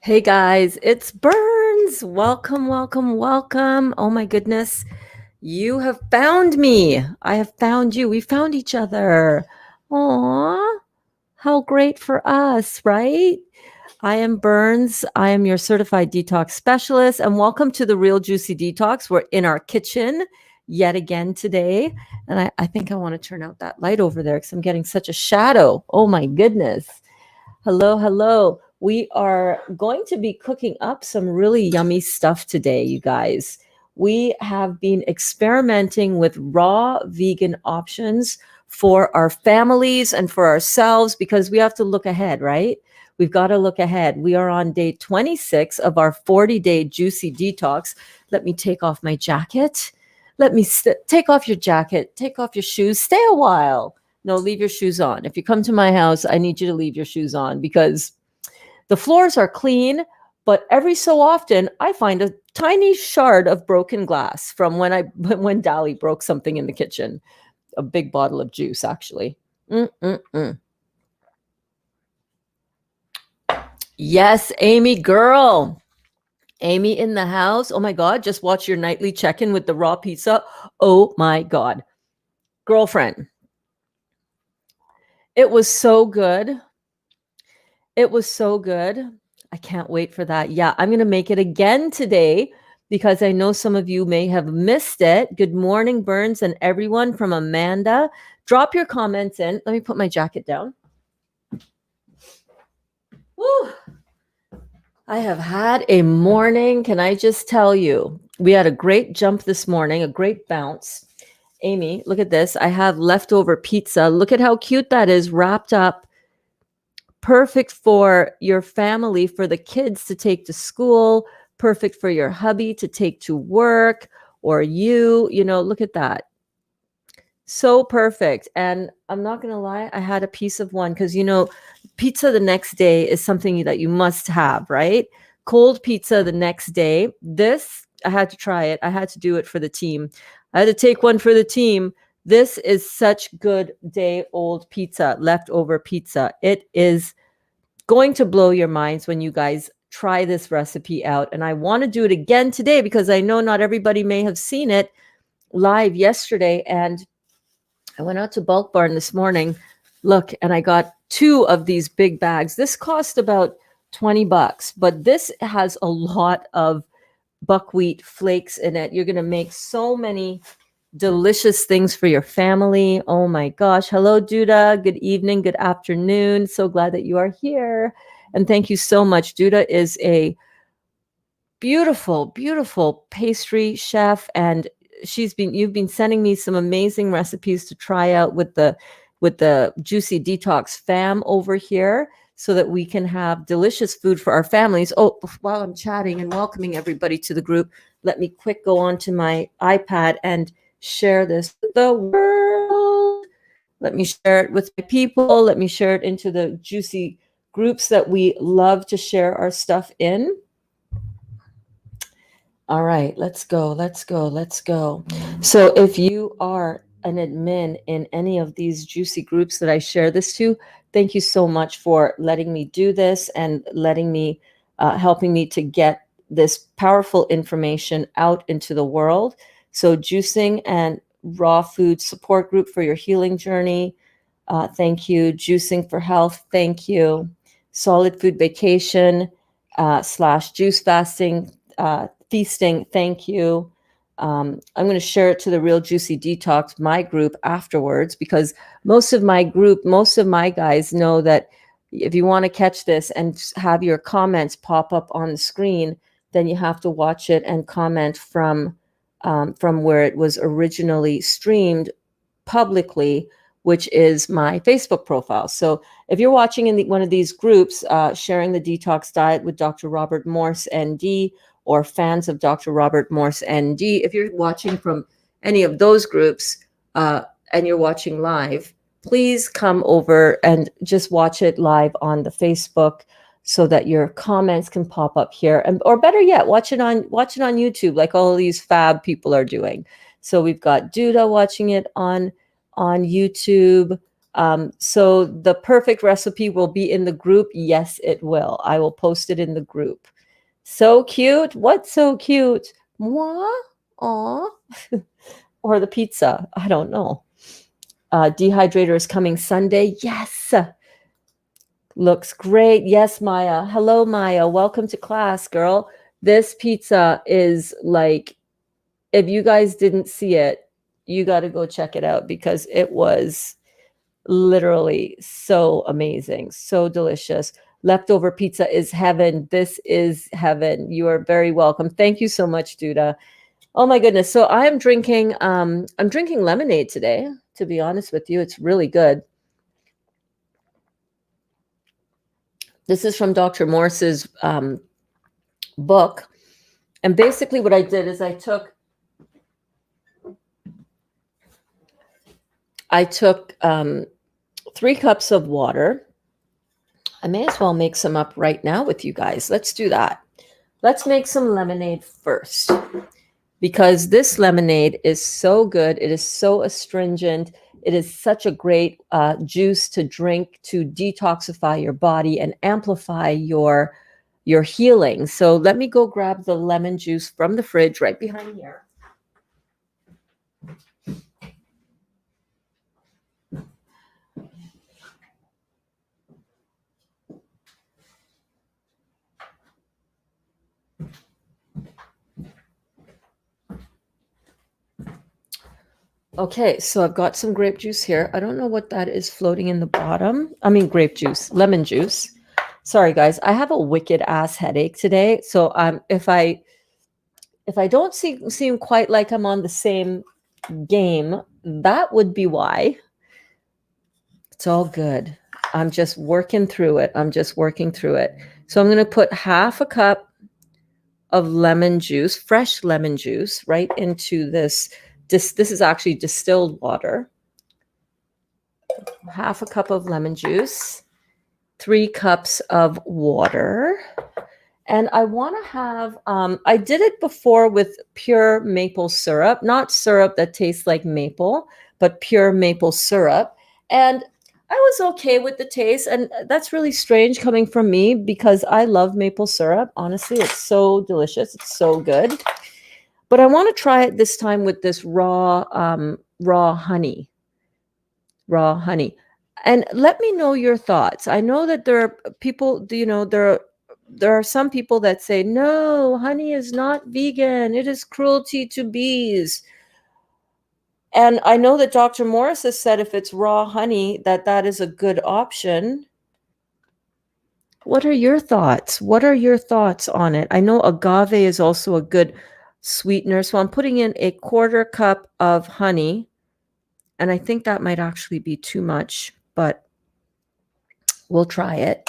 Hey guys, it's Burns. Welcome, welcome, welcome. Oh my goodness. You have found me. I have found you. We found each other. Aw, how great for us, right? I am Burns. I am your certified detox specialist, and welcome to the Real Juicy Detox. We're in our kitchen yet again today. And I think I want to turn out that light over there because I'm getting such a shadow. Oh my goodness. Hello, hello. We are going to be cooking up some really yummy stuff today, you guys. We have been experimenting with raw vegan options for our families and for ourselves because we have to look ahead, right? We've got to look ahead. We are on day 26 of our 40-day juicy detox. Let me take off my jacket. Take off your jacket, take off your shoes, stay a while. No, leave your shoes on. If you come to my house, I need you to leave your shoes on because the floors are clean, but every so often I find a tiny shard of broken glass from when Dali broke something in the kitchen. A big bottle of juice, actually. Mm-mm-mm. Yes, Amy girl. Amy in the house. Oh my God, just watch your nightly check-in with the raw pizza. Oh my God. Girlfriend, it was so good. It was so good. I can't wait for that. Yeah, I'm going to make it again today because I know some of you may have missed it. Good morning, Burns, and everyone from Amanda. Drop your comments in. Let me put my jacket down. Woo. I have had a morning. Can I just tell you? We had a great jump this morning, a great bounce. Amy, look at this. I have leftover pizza. Look at how cute that is, wrapped up. Perfect for your family, for the kids to take to school, perfect for your hubby to take to work, or look at that. So perfect. And I'm not going to lie, I had a piece of one because, pizza the next day is something that you must have, right? Cold pizza the next day. This, I had to try it. I had to do it for the team. I had to take one for the team. This is such good day old pizza, leftover pizza. It is going to blow your minds when you guys try this recipe out. And I want to do it again today because I know not everybody may have seen it live yesterday. And I went out to Bulk Barn this morning. Look, and I got 2 of these big bags. This cost about $20, but this has a lot of buckwheat flakes in it. You're going to make so many delicious things for your family. Oh my gosh. Hello, Duda. Good evening. Good afternoon. So glad that you are here. And thank you so much. Duda is a beautiful, beautiful pastry chef. And you've been sending me some amazing recipes to try out with the Juicy Detox fam over here so that we can have delicious food for our families. Oh, while I'm chatting and welcoming everybody to the group, let me quick go onto my iPad and share this with the world. Let me share it with my people. Let me share it into the juicy groups that we love to share our stuff in. All right, let's go, let's go, let's go. So if you are an admin in any of these juicy groups that I share this to, thank you so much for letting me do this and helping me to get this powerful information out into the world. So juicing and raw food support group for your healing journey. Thank you. Juicing for health. Thank you. Solid food vacation / juice fasting. Feasting, thank you. I'm going to share it to the Real Juicy Detox, my group, afterwards, because most of my guys know that if you want to catch this and have your comments pop up on the screen, then you have to watch it and comment from where it was originally streamed publicly, which is my Facebook profile. So if you're watching in one of these groups, sharing the detox diet with Dr. Robert Morse, ND, or fans of Dr. Robert Morse, ND, if you're watching from any of those groups and you're watching live, please come over and just watch it live on the Facebook so that your comments can pop up here. Or better yet, watch it on YouTube like all of these fab people are doing. So we've got Duda watching it on YouTube. So the perfect recipe will be in the group. Yes, it will. I will post it in the group. So cute. What's so cute? Moi? Aw. Or the pizza. I don't know. Dehydrator is coming Sunday. Yes. Looks great. Yes, Maya. Hello, Maya. Welcome to class, girl. This pizza is like, if you guys didn't see it, you got to go check it out because it was literally so amazing, so delicious. Leftover pizza is heaven. This is heaven. You are very welcome. Thank you so much, Duda. Oh my goodness. So I'm drinking lemonade today, to be honest with you. It's really good. This is from Dr. Morse's book. And basically what I did is I took 3 cups of water. I may as well make some up right now with you guys. Let's do that. Let's make some lemonade first because this lemonade is so good. It is so astringent. It is such a great juice to drink to detoxify your body and amplify your healing. So let me go grab the lemon juice from the fridge right behind here. Okay, so I've got some grape juice here. I don't know what that is floating in the bottom. I mean, grape juice, lemon juice. Sorry, guys. I have a wicked ass headache today. So if I don't seem quite like I'm on the same game, that would be why. It's all good. I'm just working through it. So I'm going to put half a cup of lemon juice, fresh lemon juice, right into this. This is actually distilled water. Half a cup of lemon juice, 3 cups of water. And I want to have, I did it before with pure maple syrup, not syrup that tastes like maple, but pure maple syrup. And I was okay with the taste. And that's really strange coming from me because I love maple syrup. Honestly, it's so delicious. It's so good. But I want to try it this time with this raw honey. Raw honey. And let me know your thoughts. I know that there are people, there are some people that say, no, honey is not vegan. It is cruelty to bees. And I know that Dr. Morris has said if it's raw honey, that is a good option. What are your thoughts? What are your thoughts on it? I know agave is also a good sweetener. So I'm putting in a 1/4 cup of honey. And I think that might actually be too much, but we'll try it.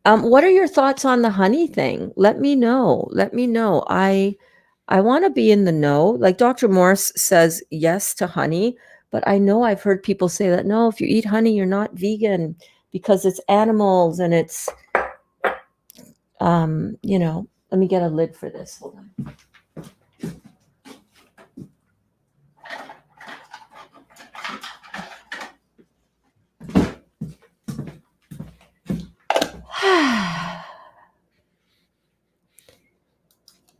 What are your thoughts on the honey thing? Let me know. I want to be in the know. Like Dr. Morse says yes to honey, but I know I've heard people say that, no, if you eat honey, you're not vegan because it's animals and it's, let me get a lid for this. Hold on.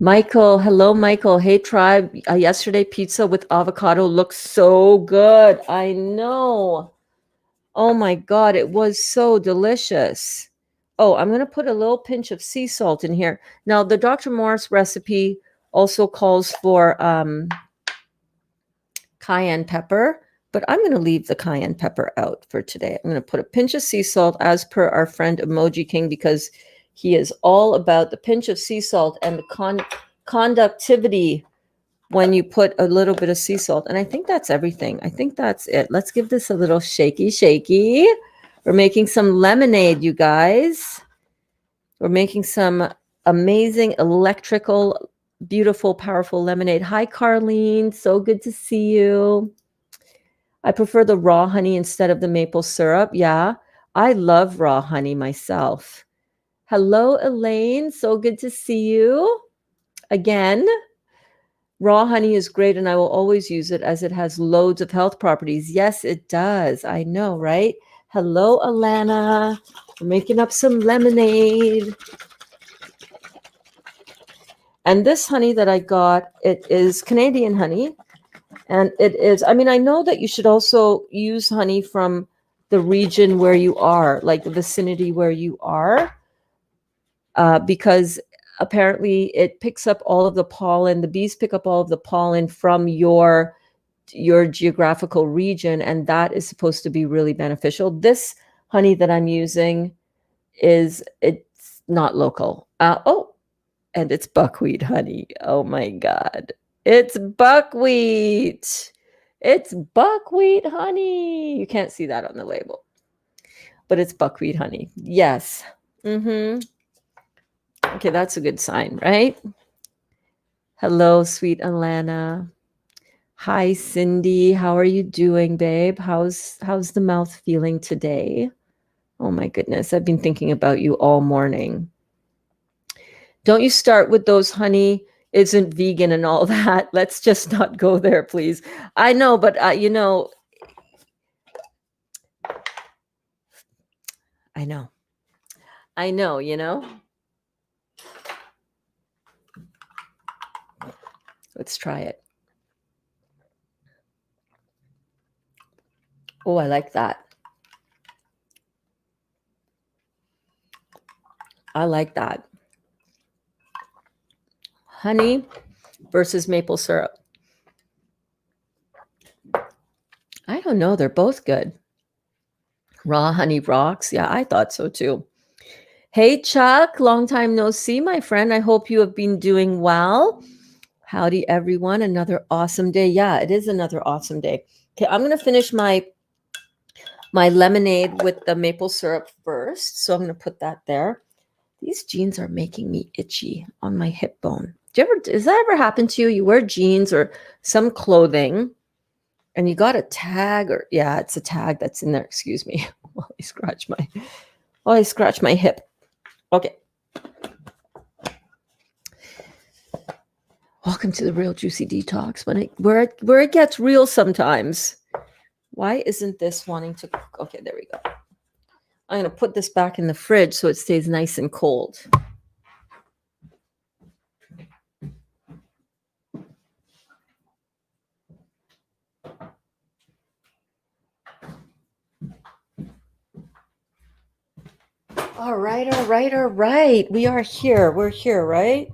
Michael, hello, Michael. Hey, tribe. Yesterday, pizza with avocado looks so good. I know. Oh my God, it was so delicious. Oh, I'm going to put a little pinch of sea salt in here. Now, the Dr. Morris recipe also calls for cayenne pepper, but I'm going to leave the cayenne pepper out for today. I'm going to put a pinch of sea salt as per our friend Emoji King because he is all about the pinch of sea salt and the conductivity when you put a little bit of sea salt. And I think that's everything. I think that's it. Let's give this a little shaky. We're making some lemonade, you guys. We're making some amazing electrical, beautiful, powerful lemonade. Hi, Carlene. So good to see you. I prefer the raw honey instead of the maple syrup. Yeah, I love raw honey myself. Hello, Elaine. So good to see you again. Raw honey is great and I will always use it as it has loads of health properties. Yes, it does. I know, right? Hello, Alana. We're making up some lemonade. And this honey that I got, it is Canadian honey. And it is, I mean, I know that you should also use honey from the region where you are, like the vicinity where you are, because apparently it picks up all of the pollen. The bees pick up all of the pollen from your geographical region, and that is supposed to be really beneficial. This honey that I'm using it's not local. And it's buckwheat honey. Oh my God. It's buckwheat. It's buckwheat honey. You can't see that on the label, but it's buckwheat honey. Yes. Mm-hmm. Okay, that's a good sign, right? Hello, sweet Alana. Hi, Cindy. How are you doing, babe? How's the mouth feeling today? Oh my goodness, I've been thinking about you all morning. Don't you start with those honey isn't vegan and all that. Let's just not go there, please. I know, but I know. Let's try it. Oh, I like that. I like that. Honey versus maple syrup. I don't know. They're both good. Raw honey rocks. Yeah, I thought so too. Hey, Chuck. Long time no see, my friend. I hope you have been doing well. Howdy, everyone. Another awesome day. Yeah, it is another awesome day. Okay, I'm going to finish my lemonade with the maple syrup first. So I'm going to put that there. These jeans are making me itchy on my hip bone. Does that ever happen to you? You wear jeans or some clothing and you got a tag it's a tag that's in there. Excuse me. While I scratch my hip. Okay. Welcome to the Real Juicy Detox. Where it gets real sometimes. Why isn't this wanting to cook? Okay, there we go. I'm going to put this back in the fridge so it stays nice and cold. All right. We are here. We're here, right?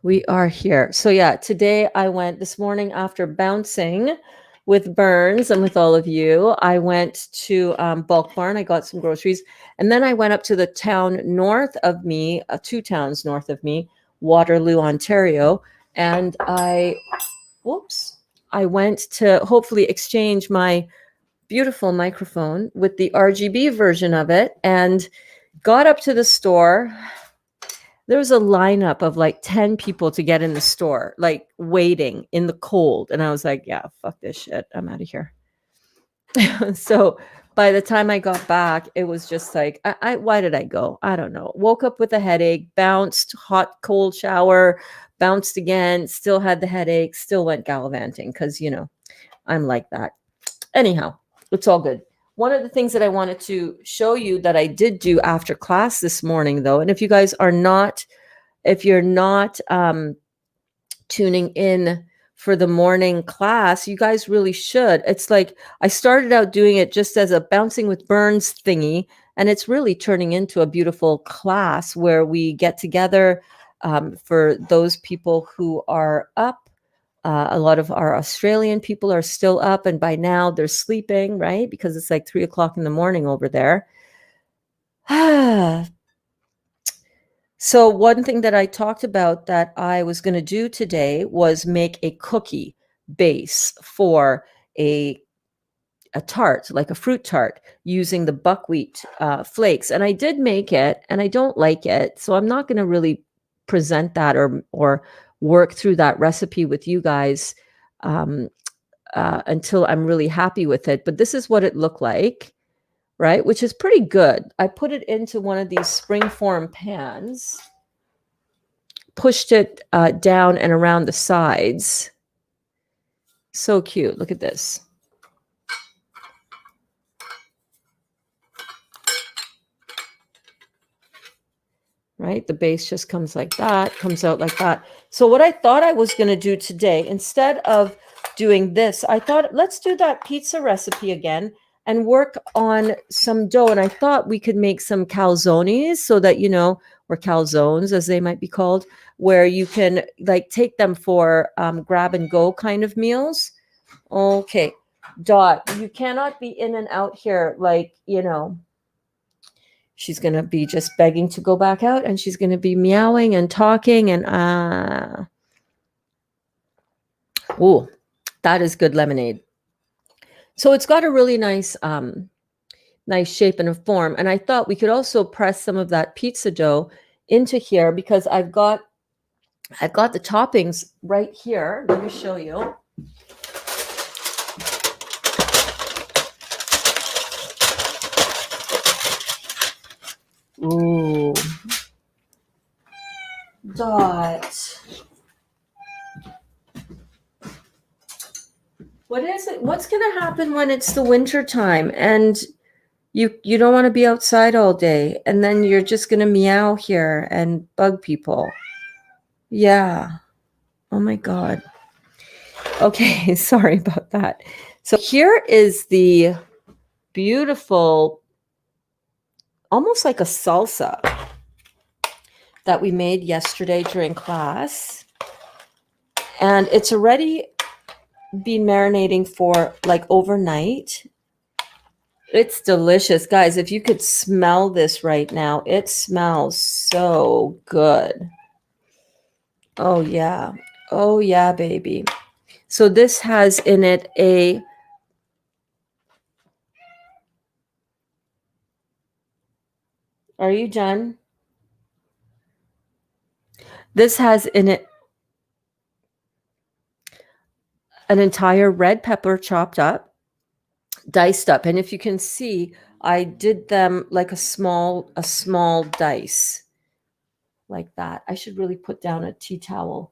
We are here. So yeah, today I went this morning after bouncing with Burns and with all of you. I went to Bulk Barn. I got some groceries. And then I went up to the town north of me, 2 towns north of me, Waterloo, Ontario. And I went to hopefully exchange my beautiful microphone with the RGB version of it and got up to the store. There was a lineup of like 10 people to get in the store, like waiting in the cold. And I was like, yeah, fuck this shit. I'm out of here. So by the time I got back, it was just like, why did I go? I don't know. Woke up with a headache, bounced, hot, cold shower, bounced again, still had the headache, still went gallivanting because, I'm like that. Anyhow, it's all good. One of the things that I wanted to show you that I did do after class this morning, though, and if you guys are not, if you're not tuning in for the morning class, you guys really should. It's like I started out doing it just as a bouncing with Burns thingy, and it's really turning into a beautiful class where we get together for those people who are up. A lot of our Australian people are still up, and by now they're sleeping, right? Because it's like 3:00 in the morning over there. So one thing that I talked about that I was going to do today was make a cookie base for a tart, like a fruit tart, using the buckwheat flakes. And I did make it, and I don't like it, so I'm not going to really present that or work through that recipe with you guys until I'm really happy with it. But this is what it looked like, right? Which is pretty good. I put it into one of these springform pans. pushed it down and around the sides. So cute. Look at this. Right? The base just comes like that, comes out like that. So what I thought I was going to do today, instead of doing this, I thought, let's do that pizza recipe again and work on some dough. And I thought we could make some calzones so that, or calzones as they might be called, where you can like take them for grab and go kind of meals. Okay. Dot, you cannot be in and out here like, she's going to be just begging to go back out, and she's going to be meowing and talking and oh, that is good lemonade. So it's got a really nice nice shape and a form, and I thought we could also press some of that pizza dough into here because I've got the toppings right here. Let me show you. Ooh. Dot. What is it? What's going to happen when it's the winter time and you don't want to be outside all day, and then you're just going to meow here and bug people? Yeah. Oh my God. Okay, sorry about that. So here is the beautiful, almost like a salsa that we made yesterday during class. And it's already been marinating for like overnight. It's delicious. Guys, if you could smell this right now, it smells so good. Oh yeah. Oh yeah, baby. So this has in it a Are you done? This has in it an entire red pepper chopped up, diced up. And if you can see, I did them like a small dice like that. I should really put down a tea towel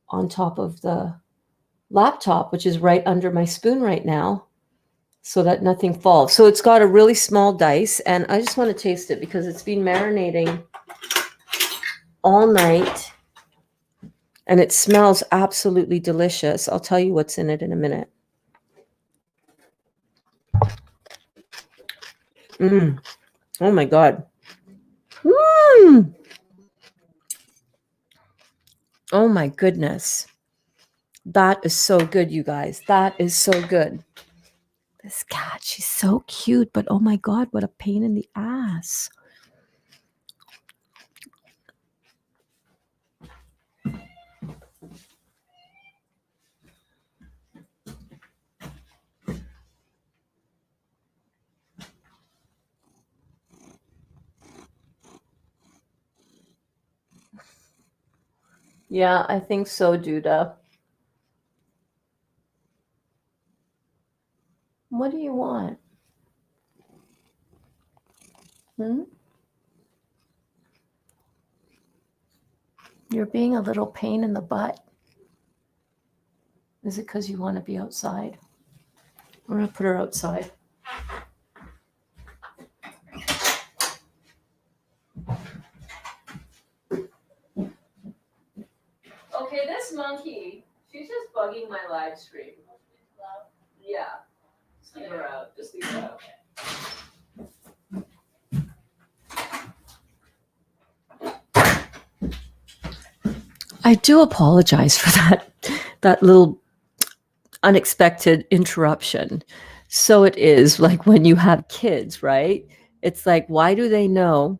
on top of the laptop, which is right under my spoon right now, so that nothing falls. So it's got a really small dice, and I just want to taste it because it's been marinating all night and it smells absolutely delicious. I'll tell you what's in it in a minute. Oh my God. Oh my goodness. That is so good, you guys. That is so good. This cat, she's so cute, but oh my God, what a pain in the ass. Yeah, I think so, Duda. What do you want? You're being a little pain in the butt. Is it because you want to be outside? We're going to put her outside. Okay, this monkey, she's just bugging my live stream. Yeah. Just leave her out. Just leave her out. I do apologize for that little unexpected interruption. So it is like when you have kids, right? It's like, why do they know?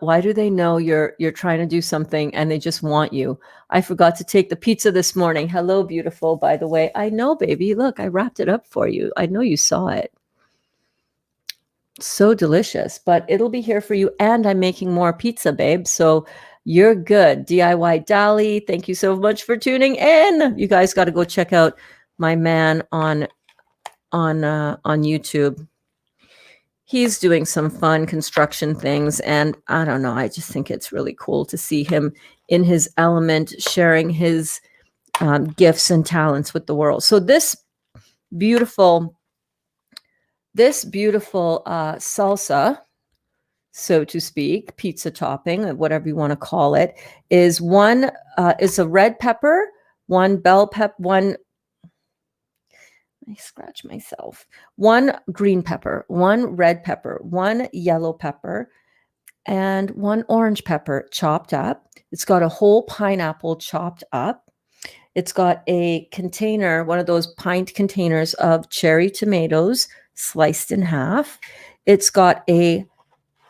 Why do they know you're trying to do something and they just want you? I forgot to take the pizza this morning. Hello, beautiful, by the way. I know, baby. Look, I wrapped it up for you. I know you saw it. So delicious, but it'll be here for you. And I'm making more pizza, babe. So you're good. DIY Dali, thank you so much for tuning in. You guys got to go check out my man on YouTube. he's doing some fun construction things. And I don't know, I just think it's really cool to see him in his element, sharing his gifts and talents with the world. So this beautiful salsa, so to speak, pizza topping, whatever you want to call it, is a red pepper, one bell pepper, I scratch myself, one green pepper, one red pepper, one yellow pepper, and one orange pepper chopped up. It's got a whole pineapple chopped up. It's got a container, one of those pint containers of cherry tomatoes sliced in half. It's got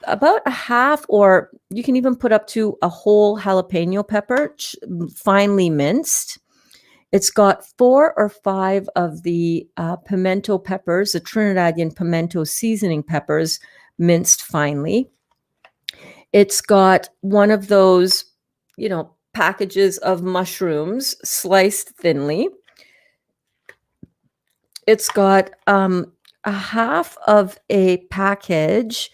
about a half, or you can even put up to a whole jalapeno pepper, finely minced. It's got 4 or 5 of the pimento peppers, the Trinidadian pimento seasoning peppers, minced finely. It's got one of those, packages of mushrooms sliced thinly. It's got a half of a package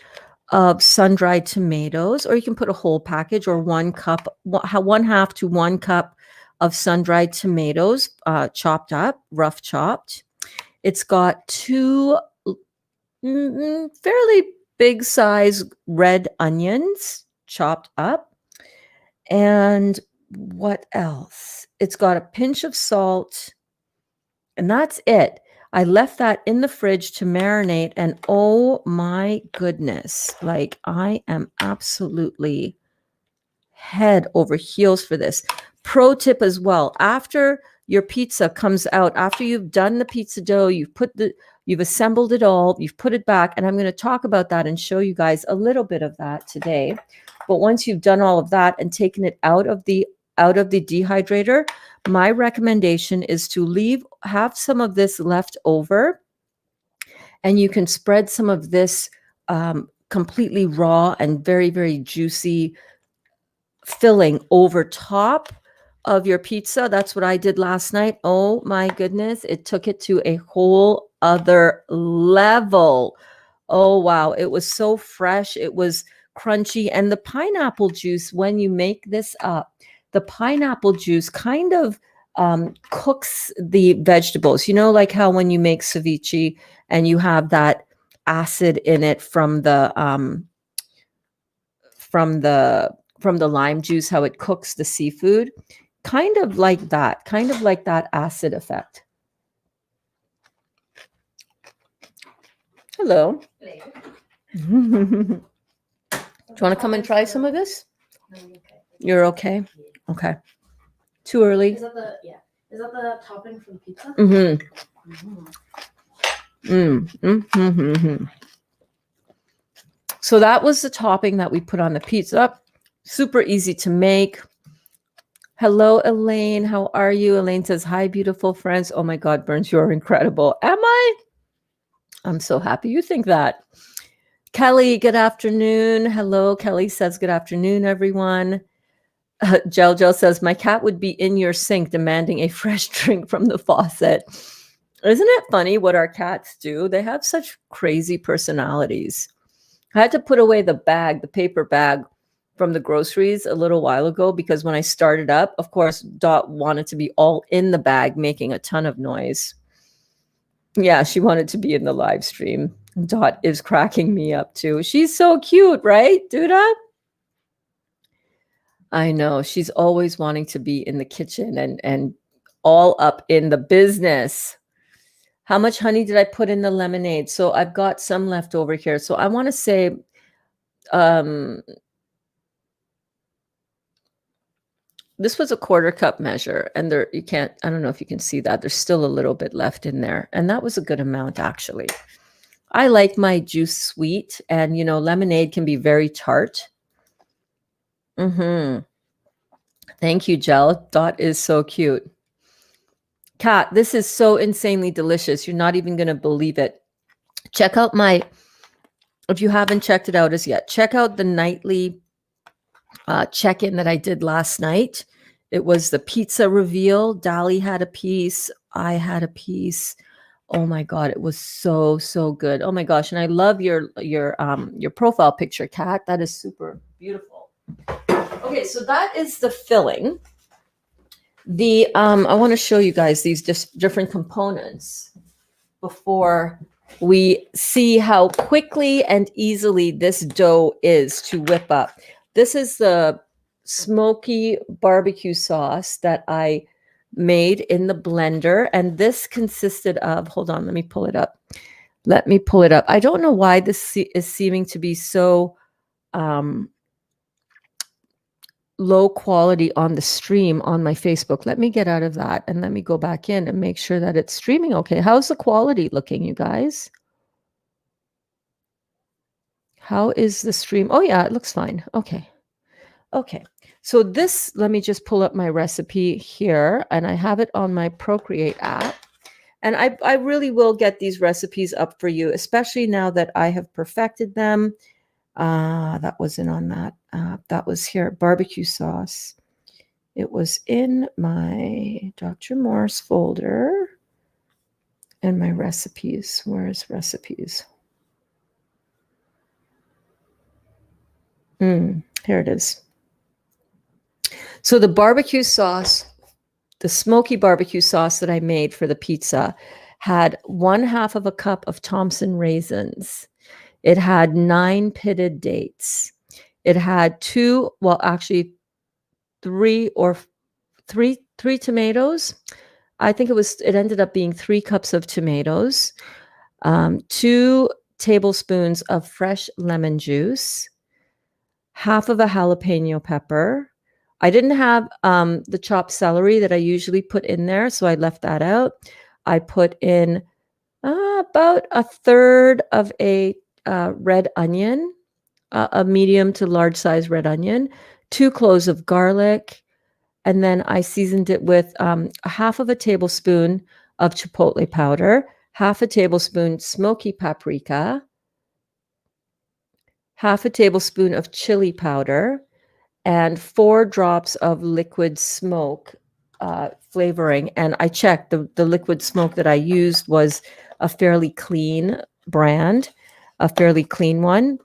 of sun-dried tomatoes, or you can put a whole package, or 1 half to 1 cup of sun-dried tomatoes, chopped up, rough chopped. It's got 2 fairly big size red onions chopped up. And what else? It's got a pinch of salt, and that's it. I left that in the fridge to marinate, and oh my goodness, like I am absolutely head over heels for this. Pro tip as well, after your pizza comes out, after you've done the pizza dough, you've assembled it all, you've put it back, and I'm going to talk about that and show you guys a little bit of that today. But once you've done all of that and taken it out of the dehydrator, my recommendation is to have some of this left over, and you can spread some of this completely raw and very, very juicy filling over top of your pizza. That's what I did last night. Oh my goodness, it took it to a whole other level. Oh wow, it was so fresh, it was crunchy. And the pineapple juice, when you make this up, the pineapple juice kind of cooks the vegetables. Like how when you make ceviche and you have that acid in it from the lime juice, how it cooks the seafood, kind of like that acid effect. Hello. Do you want to come and try some of this? No, I'm okay. You're okay? Yeah. Okay. Too early? Is that the topping for the pizza? So that was the topping that we put on the pizza. Super easy to make. Hello, Elaine. How are you? Elaine says, hi, beautiful friends. Oh my God, Burns, you're incredible. Am I? I'm so happy you think that. Kelly, good afternoon. Hello, Kelly says, good afternoon, everyone. Gel says, my cat would be in your sink demanding a fresh drink from the faucet. Isn't it funny what our cats do? They have such crazy personalities. I had to put away the paper bag from the groceries a little while ago, because when I started up, of course, Dot wanted to be all in the bag, making a ton of noise. Yeah, she wanted to be in the live stream. Dot is cracking me up too. She's so cute, right, Duda? I know. She's always wanting to be in the kitchen and all up in the business. How much honey did I put in the lemonade? So I've got some left over here. So I want to say, this was a 1/4 cup measure, and I don't know if you can see that. There's still a little bit left in there. And that was a good amount, actually. I like my juice sweet, and lemonade can be very tart. Thank you, Gel. Dot is so cute. Kat, this is so insanely delicious. You're not even going to believe it. Check out if you haven't checked it out as yet, check out the nightly check-in that I did last night. It was the pizza reveal. Dali had a piece. I had a piece. Oh my God, it was so, so good. Oh my gosh. And I love your profile picture, Kat. That is super beautiful. Okay, so that is the filling. The I want to show you guys these just different components before we see how quickly and easily this dough is to whip up. This is the smoky barbecue sauce that I made in the blender, and this consisted of, hold on, let me pull it up. Let me pull it up. I don't know why this is seeming to be so low quality on the stream on my Facebook. Let me get out of that and let me go back in and make sure that it's streaming okay. How's the quality looking, you guys? How is the stream? Oh yeah, it looks fine. Okay. Okay. So this, let me just pull up my recipe here, and I have it on my Procreate app. And I really will get these recipes up for you, especially now that I have perfected them. That wasn't on that. That was here, barbecue sauce. It was in my Dr. Morse folder and my recipes. Where's recipes? Here it is. So the barbecue sauce, the smoky barbecue sauce that I made for the pizza had 1/2 of a cup of Thompson raisins. It had 9 pitted dates. It had three tomatoes. I think it ended up being 3 cups of tomatoes, 2 tablespoons of fresh lemon juice, 1/2 of a jalapeno pepper. I didn't have the chopped celery that I usually put in there, so I left that out. I put in about 1/3 of a red onion, a medium to large size red onion, 2 cloves of garlic, and then I seasoned it with 1/2 of a tablespoon of chipotle powder, 1/2 a tablespoon smoky paprika, 1/2 a tablespoon of chili powder, and 4 drops of liquid smoke flavoring. And I checked, the liquid smoke that I used was a fairly clean brand, a fairly clean one.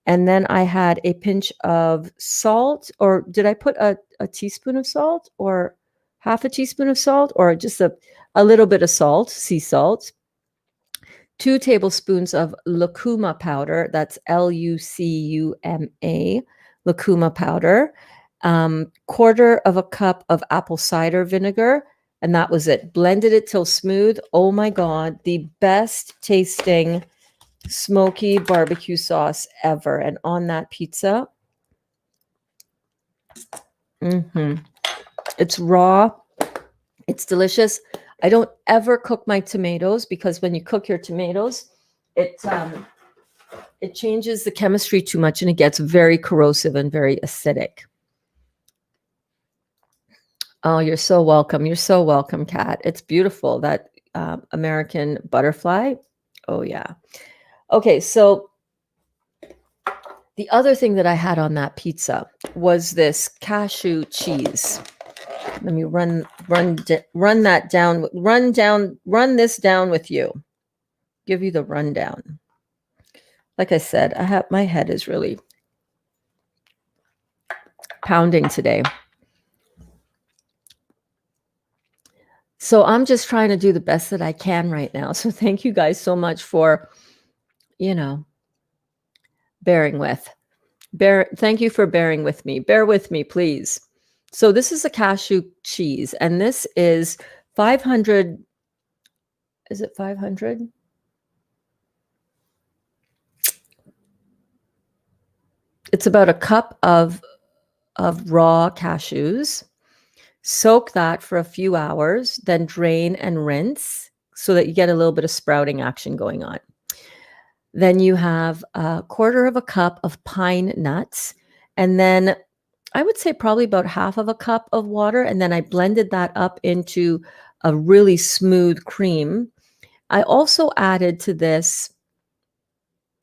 And then I had a pinch of salt, or did I put a teaspoon of salt, or 1/2 a teaspoon of salt, or just a little bit of salt, sea salt? 2 tablespoons of lucuma powder. That's Lucuma, lucuma powder. 1/4 of a cup of apple cider vinegar. And that was it. Blended it till smooth. Oh my God, the best tasting smoky barbecue sauce ever. And on that pizza, it's raw. It's delicious. I don't ever cook my tomatoes, because when you cook your tomatoes, it changes the chemistry too much and it gets very corrosive and very acidic. Oh, you're so welcome. You're so welcome, Kat. It's beautiful, that American butterfly. Oh, yeah. Okay, so the other thing that I had on that pizza was this cashew cheese. Let me run this down with you. Give you the rundown. Like I said, my head is really pounding today. So I'm just trying to do the best that I can right now. So thank you guys so much for, bearing with. Thank you for bearing with me. Bear with me, please. So this is a cashew cheese, and this is 500. Is it 500? It's about a cup of raw cashews. Soak that for a few hours, then drain and rinse so that you get a little bit of sprouting action going on. Then you have 1/4 of a cup of pine nuts, and then I would say probably about 1/2 of a cup of water. And then I blended that up into a really smooth cream. I also added to this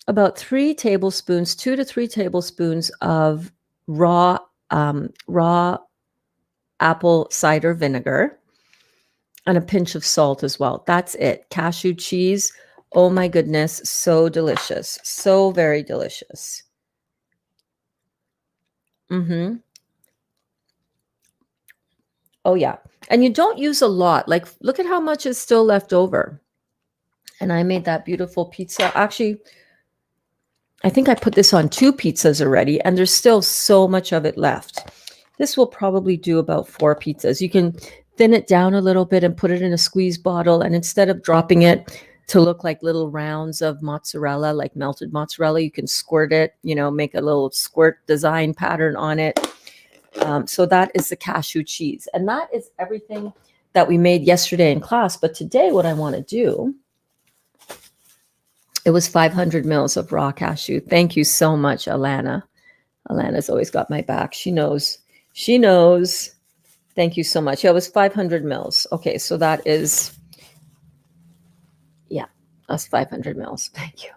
about 2 to 3 tablespoons of raw apple cider vinegar. and a pinch of salt as well. That's it. Cashew cheese. Oh my goodness, so delicious. So very delicious. Mm-hmm. Oh yeah. And you don't use a lot. Like look at how much is still left over. And I made that beautiful pizza. Actually, I think I put this on 2 pizzas already, and there's still so much of it left. This will probably do about 4 pizzas. You can thin it down a little bit and put it in a squeeze bottle. And instead of dropping it to look like little rounds of mozzarella, like melted mozzarella, you can squirt it, make a little squirt design pattern on it. So that is the cashew cheese. And that is everything that we made yesterday in class. But today, what I want to do, it was 500 mils of raw cashew. Thank you so much, Alana. Alana's always got my back. She knows. She knows. Thank you so much. Yeah, it was 500 mils. Okay, so that is, that's 500 mils. Thank you.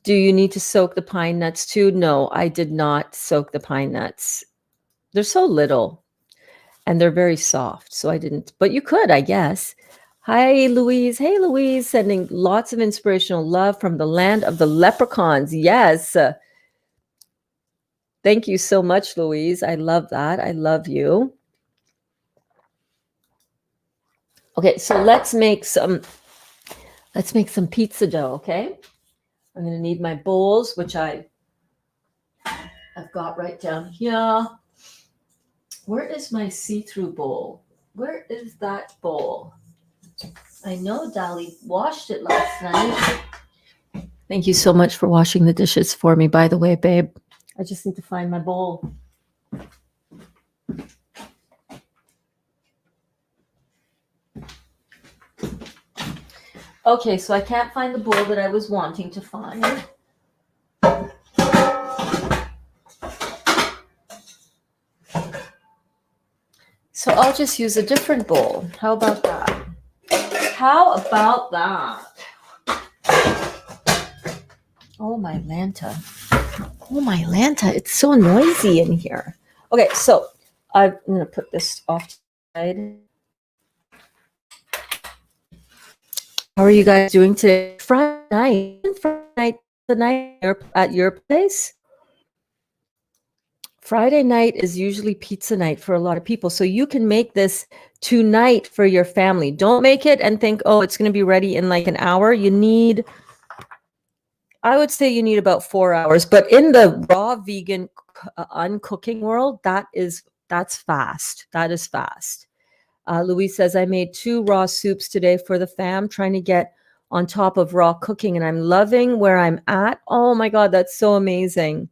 Do you need to soak the pine nuts too? No, I did not soak the pine nuts. They're so little and they're very soft, so I didn't. But you could, I guess. Hi, Louise. Hey, Louise, sending lots of inspirational love from the land of the leprechauns. Yes. Thank you so much, Louise. I love that. I love you. Okay, so let's make some pizza dough, okay? I'm going to need my bowls, which I've got right down here. Where is my see-through bowl? Where is that bowl? I know Dolly washed it last night. Thank you so much for washing the dishes for me, by the way, babe. I just need to find my bowl. Okay, so I can't find the bowl that I was wanting to find. So I'll just use a different bowl. How about that? How about that? Oh, my Lanta. Oh, my Lanta. It's so noisy in here. Okay, so I'm going to put this off to the side. How are you guys doing today? Friday night. The night at your place? Friday night is usually pizza night for a lot of people. So you can make this tonight for your family. Don't make it and think, oh, it's going to be ready in like an hour. I would say you need about 4 hours. But in the raw vegan uncooking world, that's fast. That is fast. Louise says, I made 2 raw soups today for the fam, trying to get on top of raw cooking. And I'm loving where I'm at. Oh my God, that's so amazing.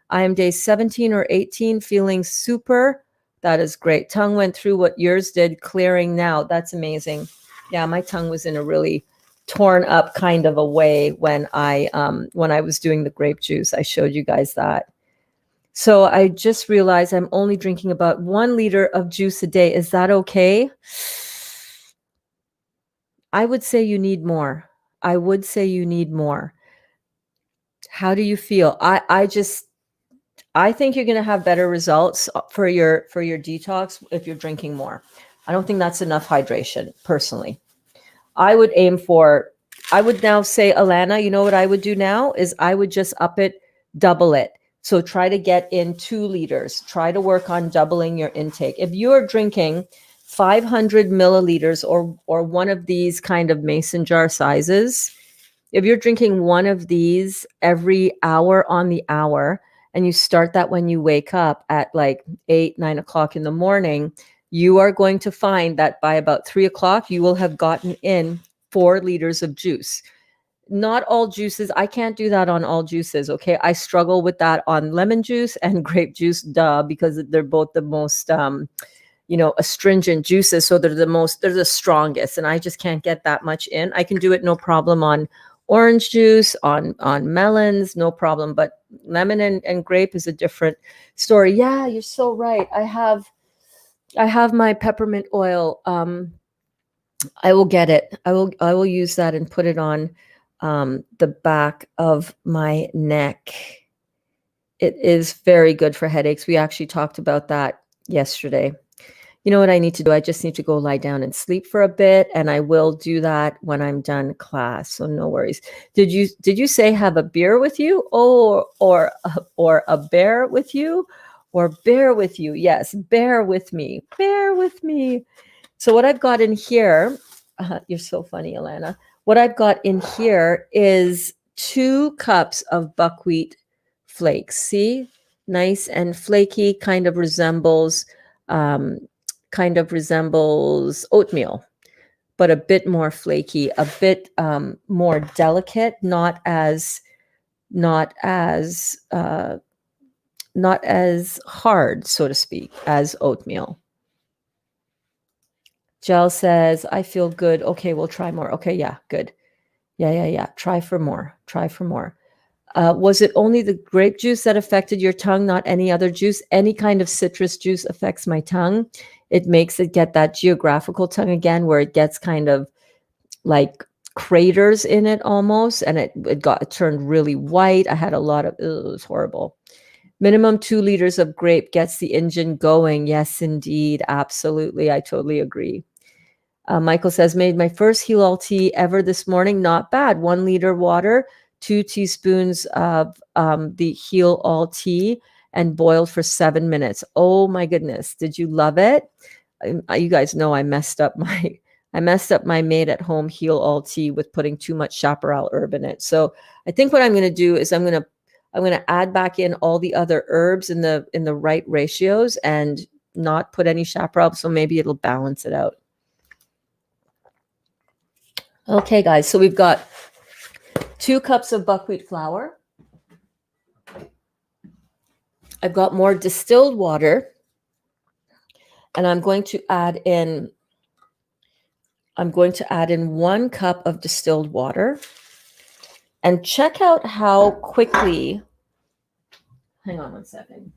I am day 17 or 18, feeling super. That is great. Tongue went through what yours did, clearing now. That's amazing. Yeah, my tongue was in a really torn up kind of a way when I was doing the grape juice. I showed you guys that. So I just realized I'm only drinking about 1 liter of juice a day. Is that okay? I would say you need more. How do you feel? I think you're going to have better results for your detox if you're drinking more. I don't think that's enough hydration, personally. I would now say, Alana, you know what I would do now is I would just up it, double it. So try to get in 2 liters. Try to work on doubling your intake. If you're drinking 500 milliliters or one of these kind of mason jar sizes, if you're drinking one of these every hour on the hour, and you start that when you wake up at like 8, 9 o'clock in the morning, you are going to find that by about 3 o'clock, you will have gotten in 4 liters of juice. Not all juices. I can't do that on all juices. Okay. I struggle with that on lemon juice and grape juice, because they're both the most, astringent juices. So they're the strongest. And I just can't get that much in. I can do it no problem on orange juice, on melons, no problem. But lemon and grape is a different story. Yeah, you're so right. I have my peppermint oil. I will get it. I will use that and put it on the back of my neck. It is very good for headaches. We actually talked about that yesterday. You know what I need to do? I just need to go lie down and sleep for a bit, and I will do that when I'm done class. So no worries. Did you say have a beer with you, or a bear with you, or bear with you? Yes, bear with me. Bear with me. So what I've got in here, you're so funny, Alana. What I've got in here is 2 cups of buckwheat flakes. See, nice and flaky, um, kind of resembles oatmeal, but a bit more flaky, a bit more delicate, not as not as hard, so to speak, as oatmeal. Jel says, I feel good. Okay, we'll try more. Okay, yeah, good. Yeah. Try for more. Try for more. Was it only the grape juice that affected your tongue, not any other juice? Any kind of citrus juice affects my tongue. It makes it get that geographical tongue again, where it gets kind of like craters in it almost, and it turned really white. I had a lot of, it was horrible. Minimum 2 liters of grape gets the engine going. Yes, indeed. Absolutely. I totally agree. Michael says, made my first Heal All tea ever this morning. Not bad. 1 liter water, 2 teaspoons of the Heal All tea, and boiled for 7 minutes. Oh my goodness. Did you love it? You guys know I messed up my made at home Heal All tea with putting too much chaparral herb in it. So I think what I'm going to do is I'm going to add back in all the other herbs in the right ratios and not put any chaparral. So maybe it'll balance it out. Okay, guys, so we've got 2 cups of buckwheat flour. I've got more distilled water, and I'm going to add in 1 cup of distilled water. And check out how quickly, hang on 1 second.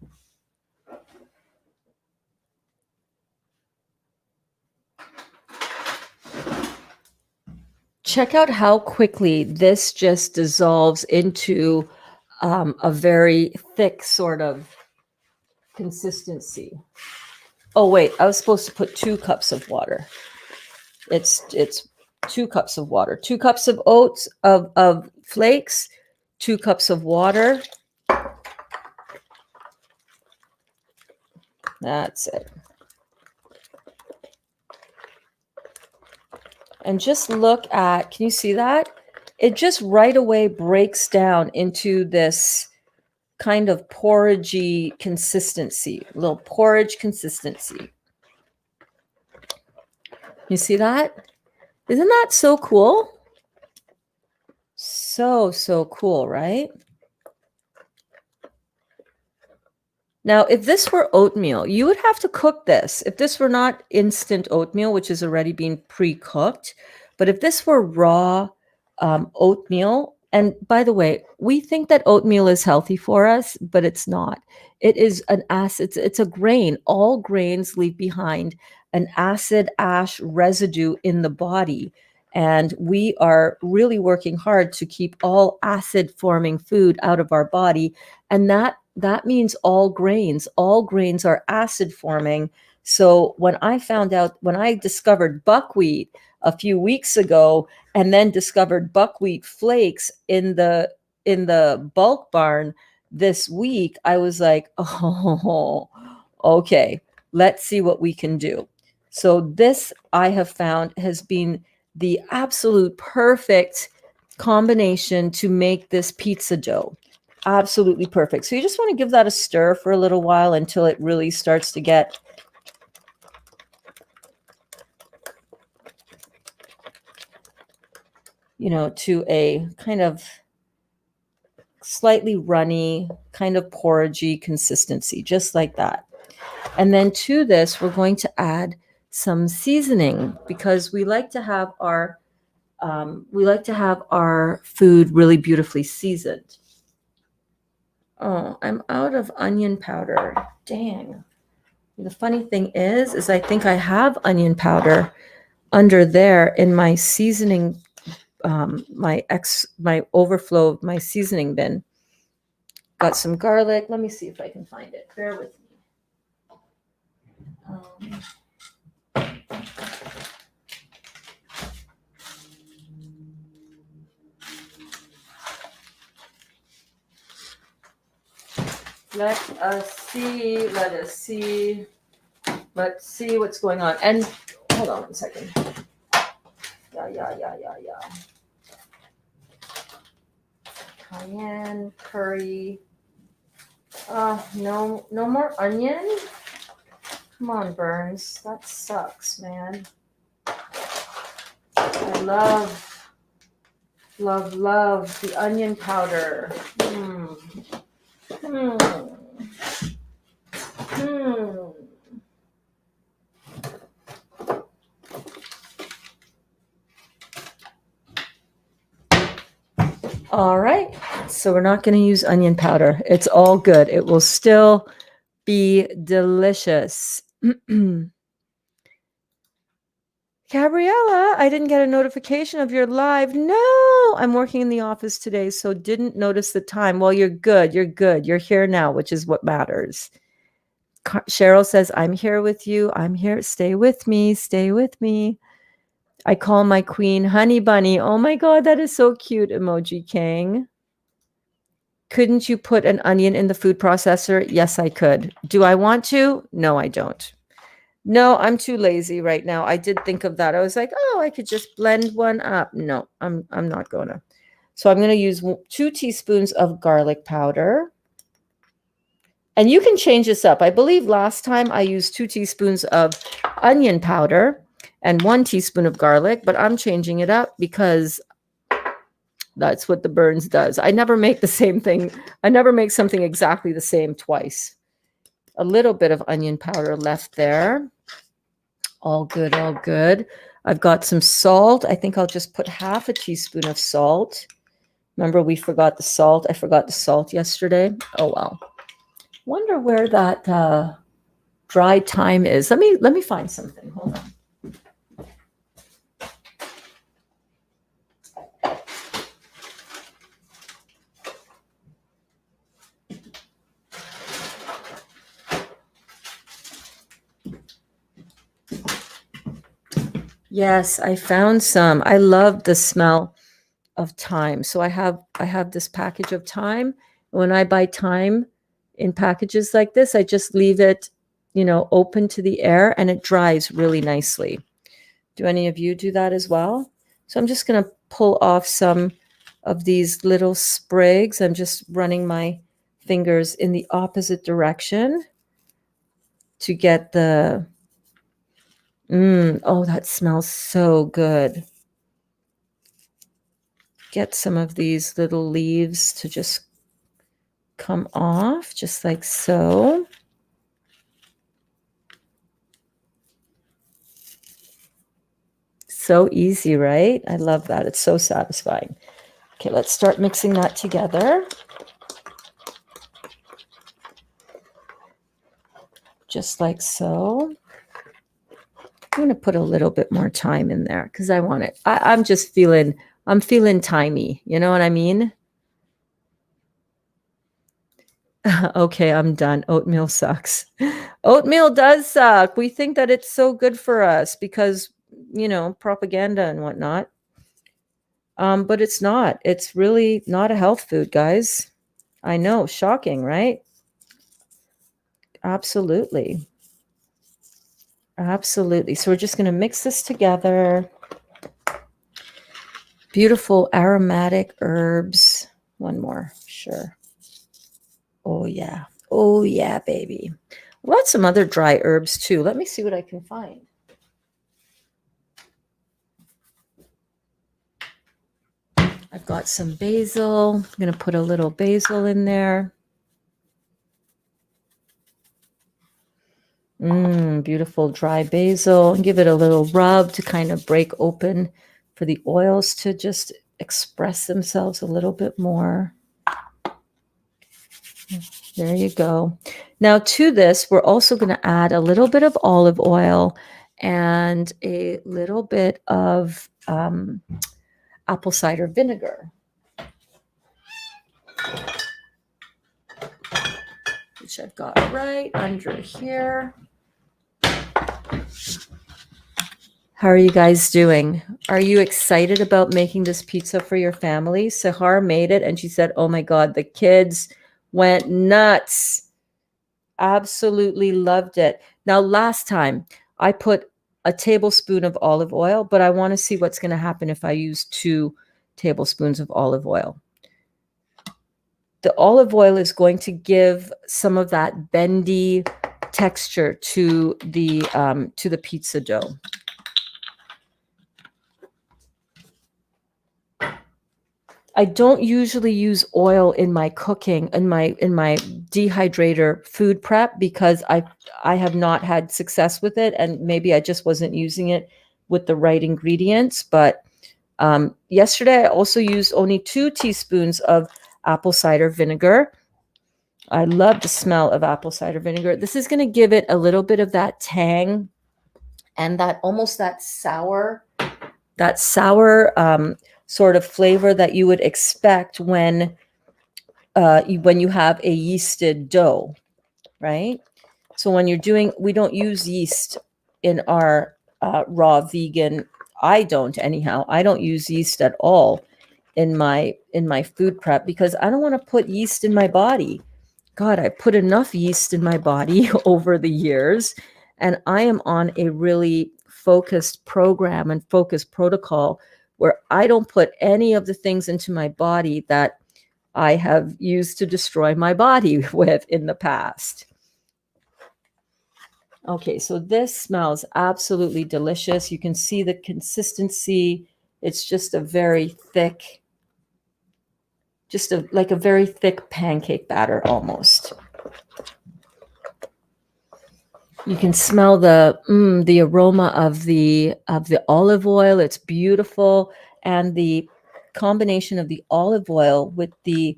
Check out how quickly this just dissolves into a very thick sort of consistency. Oh, wait, I was supposed to put 2 cups of water. It's 2 cups of water, 2 cups of oats, of flakes, 2 cups of water. That's it. And just look at, can you see that? It just right away breaks down into this kind of porridgey consistency, little porridge consistency. You see that? Isn't that so cool? So cool, right? Now, if this were oatmeal, you would have to cook this. If this were not instant oatmeal, which is already being pre-cooked, but if this were raw oatmeal, and by the way, we think that oatmeal is healthy for us, but it's not. It is an acid, it's a grain. All grains leave behind an acid ash residue in the body. And we are really working hard to keep all acid forming food out of our body. And that means all grains are acid forming. So when I discovered buckwheat a few weeks ago, and then discovered buckwheat flakes in the bulk barn this week, I was like, oh, okay, let's see what we can do. So this, I have found, has been the absolute perfect combination to make this pizza dough. Absolutely perfect. So you just want to give that a stir for a little while until it really starts to get to a kind of slightly runny, kind of porridgey consistency, just like that. And then to this, we're going to add some seasoning, because we like to have our food really beautifully seasoned. Oh, I'm out of onion powder. Dang. The funny thing is I think I have onion powder under there in my seasoning, my overflow of my seasoning bin. Got some garlic. Let me see if I can find it. Bear with me. Let us see. Let us see. Let's see what's going on. And hold on 1 second. Yeah. Cayenne, curry. No more onion. Come on, Burns. That sucks, man. I love the onion powder. All right, so we're not going to use onion powder. It's all good. It will still be delicious. Gabriella, I didn't get a notification of your live. No, I'm working in the office today, so didn't notice the time. Well, you're good. You're good. You're here now, which is what matters. Cheryl says, I'm here with you. I'm here. Stay with me. Stay with me. I call my queen Honey Bunny. Oh my God, that is so cute, Emoji King. Couldn't you put an onion in the food processor? Yes, I could. Do I want to? No, I don't. No, I'm too lazy right now. I did think of that. I was like, oh, I could just blend one up. No, I'm not going to. So I'm going to use 2 teaspoons of garlic powder. And you can change this up. I believe last time I used 2 teaspoons of onion powder and 1 teaspoon of garlic, but I'm changing it up because that's what the Burns does. I never make the same thing. I never make something exactly the same twice. A little bit of onion powder left there. All good, all good. I've got some salt. I think I'll just put half a teaspoon of salt. Remember, we forgot the salt. I forgot the salt yesterday. Oh, well. Wonder where that dried thyme is. Let me find something. Hold on. Yes, I found some. I love the smell of thyme. So I have this package of thyme. When I buy thyme in packages like this, I just leave it, open to the air and it dries really nicely. Do any of you do that as well? So I'm just going to pull off some of these little sprigs. I'm just running my fingers in the opposite direction to get the oh, that smells so good. Get some of these little leaves to just come off, just like so. So easy, right? I love that. It's so satisfying. Okay, let's start mixing that together. Just like so. I'm going to put a little bit more thyme in there because I want it. I'm feeling thymy. You know what I mean? Okay, I'm done. Oatmeal sucks. Oatmeal does suck. We think that it's so good for us because, propaganda and whatnot. But it's not. It's really not a health food, guys. I know. Shocking, right? Absolutely. Absolutely. So we're just going to mix this together. Beautiful aromatic herbs. One more. Sure. Oh, yeah. Oh, yeah, baby. We've got some other dry herbs, too. Let me see what I can find. I've got some basil. I'm going to put a little basil in there. Beautiful dry basil. Give it a little rub to kind of break open for the oils to just express themselves a little bit more. There you go. Now to this, we're also going to add a little bit of olive oil and a little bit of apple cider vinegar, which I've got right under here. How are you guys doing? Are you excited about making this pizza for your family? Sahar made it and she said, oh my God, the kids went nuts. Absolutely loved it. Now, last time I put a tablespoon of olive oil, but I want to see what's going to happen if I use 2 tablespoons of olive oil. The olive oil is going to give some of that bendy texture to the pizza dough. I don't usually use oil in my cooking, in my dehydrator food prep, because I have not had success with it, and maybe I just wasn't using it with the right ingredients. But yesterday I also used only 2 teaspoons of apple cider vinegar. I love the smell of apple cider vinegar. This is going to give it a little bit of that tang and that almost that sour sort of flavor that you would expect when you have a yeasted dough, right? So when you're doing, we don't use yeast in our raw vegan. I don't anyhow. I don't use yeast at all in my food prep because I don't want to put yeast in my body. God, I put enough yeast in my body over the years, and I am on a really focused program and focused protocol where I don't put any of the things into my body that I have used to destroy my body with in the past. Okay, so this smells absolutely delicious. You can see the consistency. It's just a very thick, like a very thick pancake batter almost. You can smell the aroma of the olive oil. It's beautiful, and the combination of the olive oil with the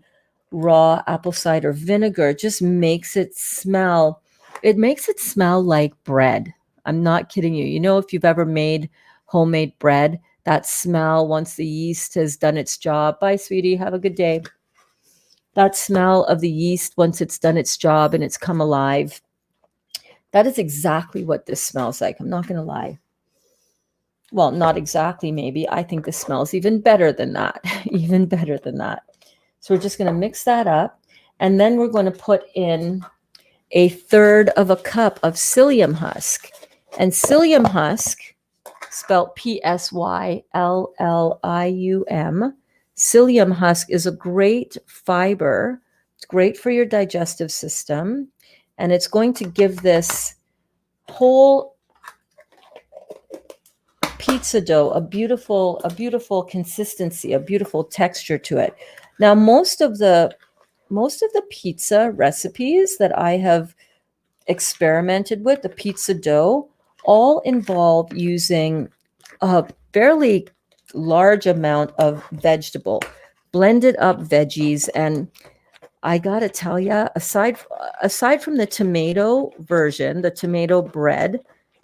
raw apple cider vinegar just makes it smell. It makes it smell like bread. I'm not kidding you. You know, if you've ever made homemade bread, that smell once the yeast has done its job. Bye, sweetie. Have a good day. That smell of the yeast once it's done its job and it's come alive. That is exactly what this smells like. I'm not going to lie. Well, not exactly, maybe. I think this smells even better than that. Even better than that. So we're just going to mix that up. And then we're going to put in 1/3 of a cup of psyllium husk. And psyllium husk, spelled Psyllium. Psyllium husk is a great fiber. It's great for your digestive system. And it's going to give this whole pizza dough a beautiful consistency, a beautiful texture to it. Now, most of the pizza recipes that I have experimented with, the pizza dough, all involve using a fairly large amount of blended up veggies. And I gotta tell you, aside from the tomato version, the tomato bread,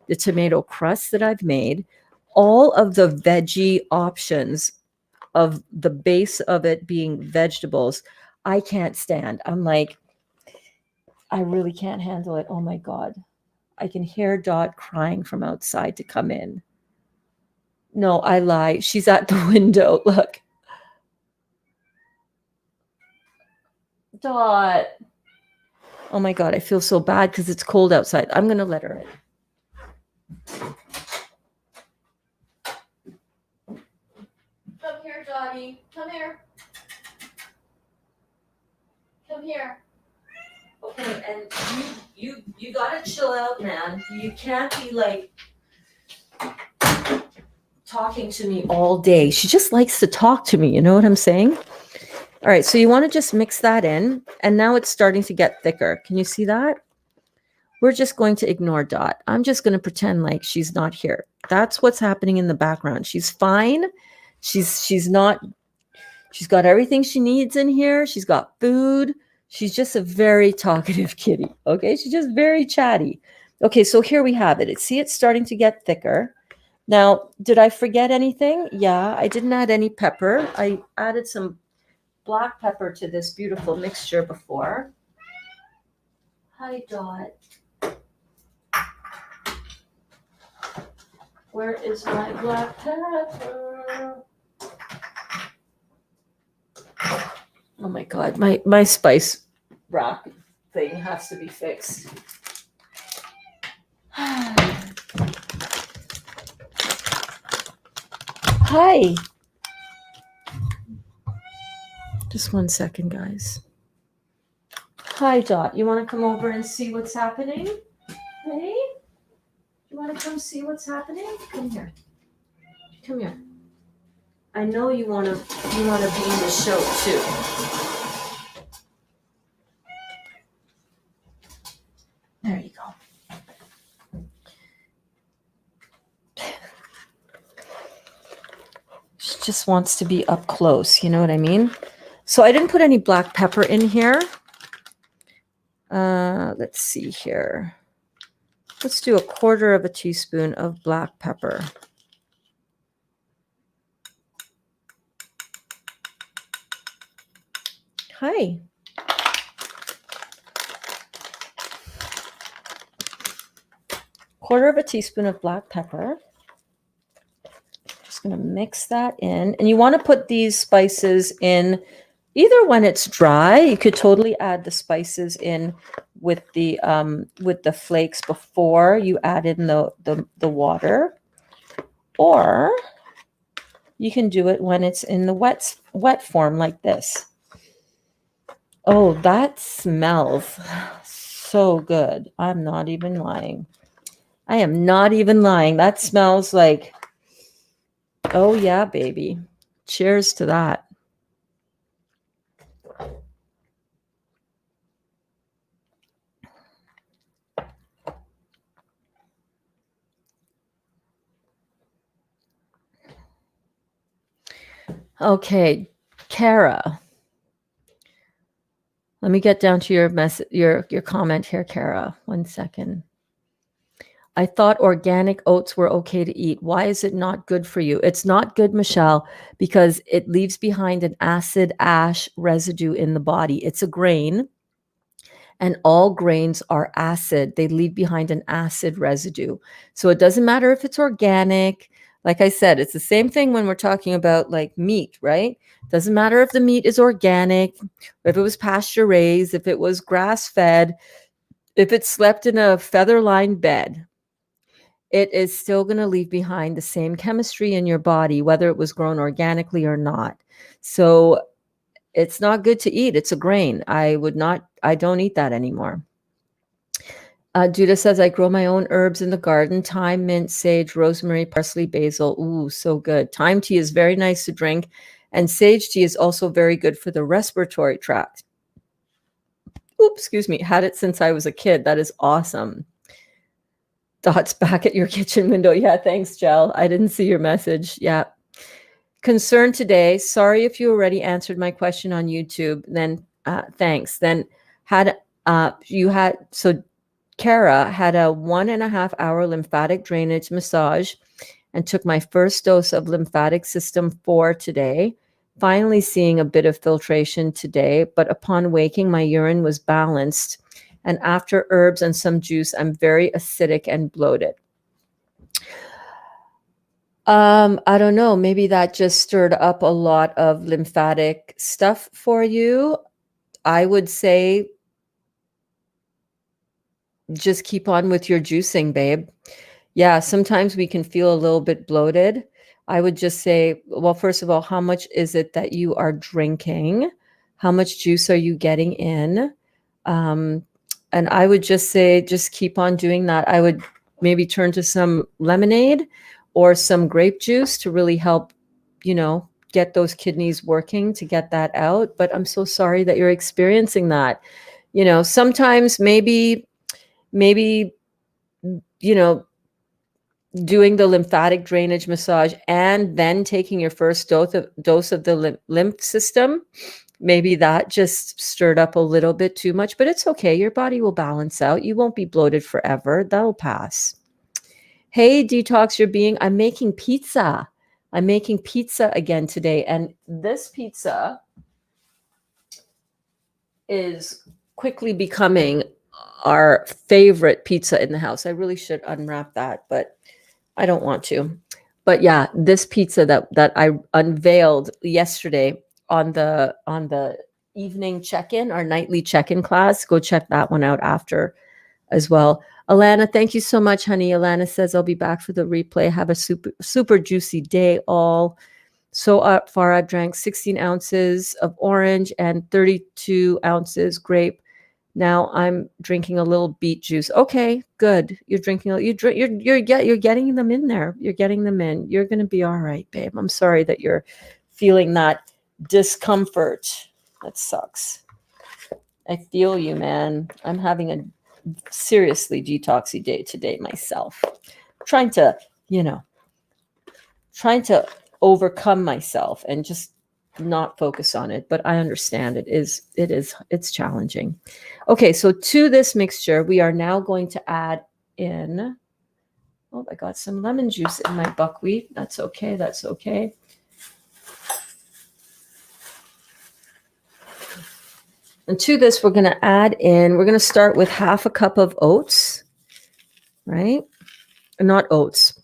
the tomato crust that I've made, all of the veggie options of the base of it being vegetables, I can't stand. I'm like, I really can't handle it. Oh my God. I can hear Dot crying from outside to come in. No, I lie. She's at the window. Look. Dot. Oh my God, I feel so bad because it's cold outside. I'm going to let her in. Come here, Dottie. Come here. Come here. Okay, and you gotta chill out, man. You can't be like talking to me all day. She just likes to talk to me. You know what I'm saying? All right, so you want to just mix that in, and now it's starting to get thicker. Can you see that? We're just going to ignore Dot. I'm just going to pretend like she's not here. That's what's happening in the background. She's fine. She's not. She's got everything she needs in here. She's got food. She's just a very talkative kitty. Okay, she's just very chatty. Okay, so here we have it. See, it's starting to get thicker. Now, did I forget anything? Yeah, I didn't add any pepper. I added some black pepper to this beautiful mixture before. Hi, Dot. Where is my black pepper? Oh my God, my spice rack thing has to be fixed. Hi. Just 1 second, guys. Hi, Dot. You want to come over and see what's happening? Hey? You want to come see what's happening? Come here. Come here. I know you want to be in the show too. There you go. She just wants to be up close, you know what I mean? So I didn't put any black pepper in here. Let's see here. Let's do 1/4 teaspoon of black pepper. Hi. Quarter of a teaspoon of black pepper. Just going to mix that in. And you want to put these spices in either when it's dry. You could totally add the spices in with the flakes before you add in the water, or you can do it when it's in the wet form like this. Oh, that smells so good. I'm not even lying. I am not even lying. That smells like, oh yeah, baby. Cheers to that. Okay, Kara. Let me get down to your comment here, Kara. 1 second. I thought organic oats were okay to eat. Why is it not good for you? It's not good, Michelle, because it leaves behind an acid ash residue in the body. It's a grain, and all grains are acid. They leave behind an acid residue. So it doesn't matter if it's organic. Like I said, it's the same thing when we're talking about like meat, right? Doesn't matter if the meat is organic, if it was pasture raised, if it was grass fed, if it slept in a feather-lined bed. It is still going to leave behind the same chemistry in your body, whether it was grown organically or not. So it's not good to eat. It's a grain. I don't eat that anymore. Judah says, I grow my own herbs in the garden: thyme, mint, sage, rosemary, parsley, basil. Ooh, so good. Thyme tea is very nice to drink. And sage tea is also very good for the respiratory tract. Oops, excuse me. Had it since I was a kid. That is awesome. Dots back at your kitchen window. Yeah, thanks, Jel. I didn't see your message. Yeah. Concern today. Sorry if you already answered my question on YouTube. Then thanks. Then Kara had a 1.5 hour lymphatic drainage massage and took my first dose of lymphatic system 4 today. Finally seeing a bit of filtration today, but upon waking, my urine was balanced. And after herbs and some juice, I'm very acidic and bloated. I don't know. Maybe that just stirred up a lot of lymphatic stuff for you. I would say just keep on with your juicing, babe. Yeah, sometimes we can feel a little bit bloated. I would just say, well, first of all, how much is it that you are drinking? How much juice are you getting in? And I would just say, just keep on doing that. I would maybe turn to some lemonade or some grape juice to really help, get those kidneys working to get that out. But I'm so sorry that you're experiencing that. Sometimes maybe, doing the lymphatic drainage massage and then taking your first dose of the lymph system, maybe that just stirred up a little bit too much, but it's okay. Your body will balance out. You won't be bloated forever. That'll pass. Hey, Detox, I'm making pizza. I'm making pizza again today. And this pizza is quickly becoming our favorite pizza in the house. I really should unwrap that, but I don't want to. But yeah, this pizza that I unveiled yesterday on the evening check-in, our nightly check-in class. Go check that one out after as well. Alana, thank you so much, honey. Alana says, I'll be back for the replay. Have a super juicy day all. So far, I've drank 16 ounces of orange and 32 ounces grape. Now I'm drinking a little beet juice. Okay, good. You're drinking. You're getting them in there. You're getting them in. You're gonna be all right, babe. I'm sorry that you're feeling that discomfort. That sucks. I feel you, man. I'm having a seriously detoxy day today myself. Trying to, trying to overcome myself and just not focus on it, but I understand it's challenging. Okay, so to this mixture, we are now going to add in, oh, I got some lemon juice in my buckwheat. That's okay. That's okay. And to this, we're going to add in, we're going to start with half a cup of oats, right? Not oats.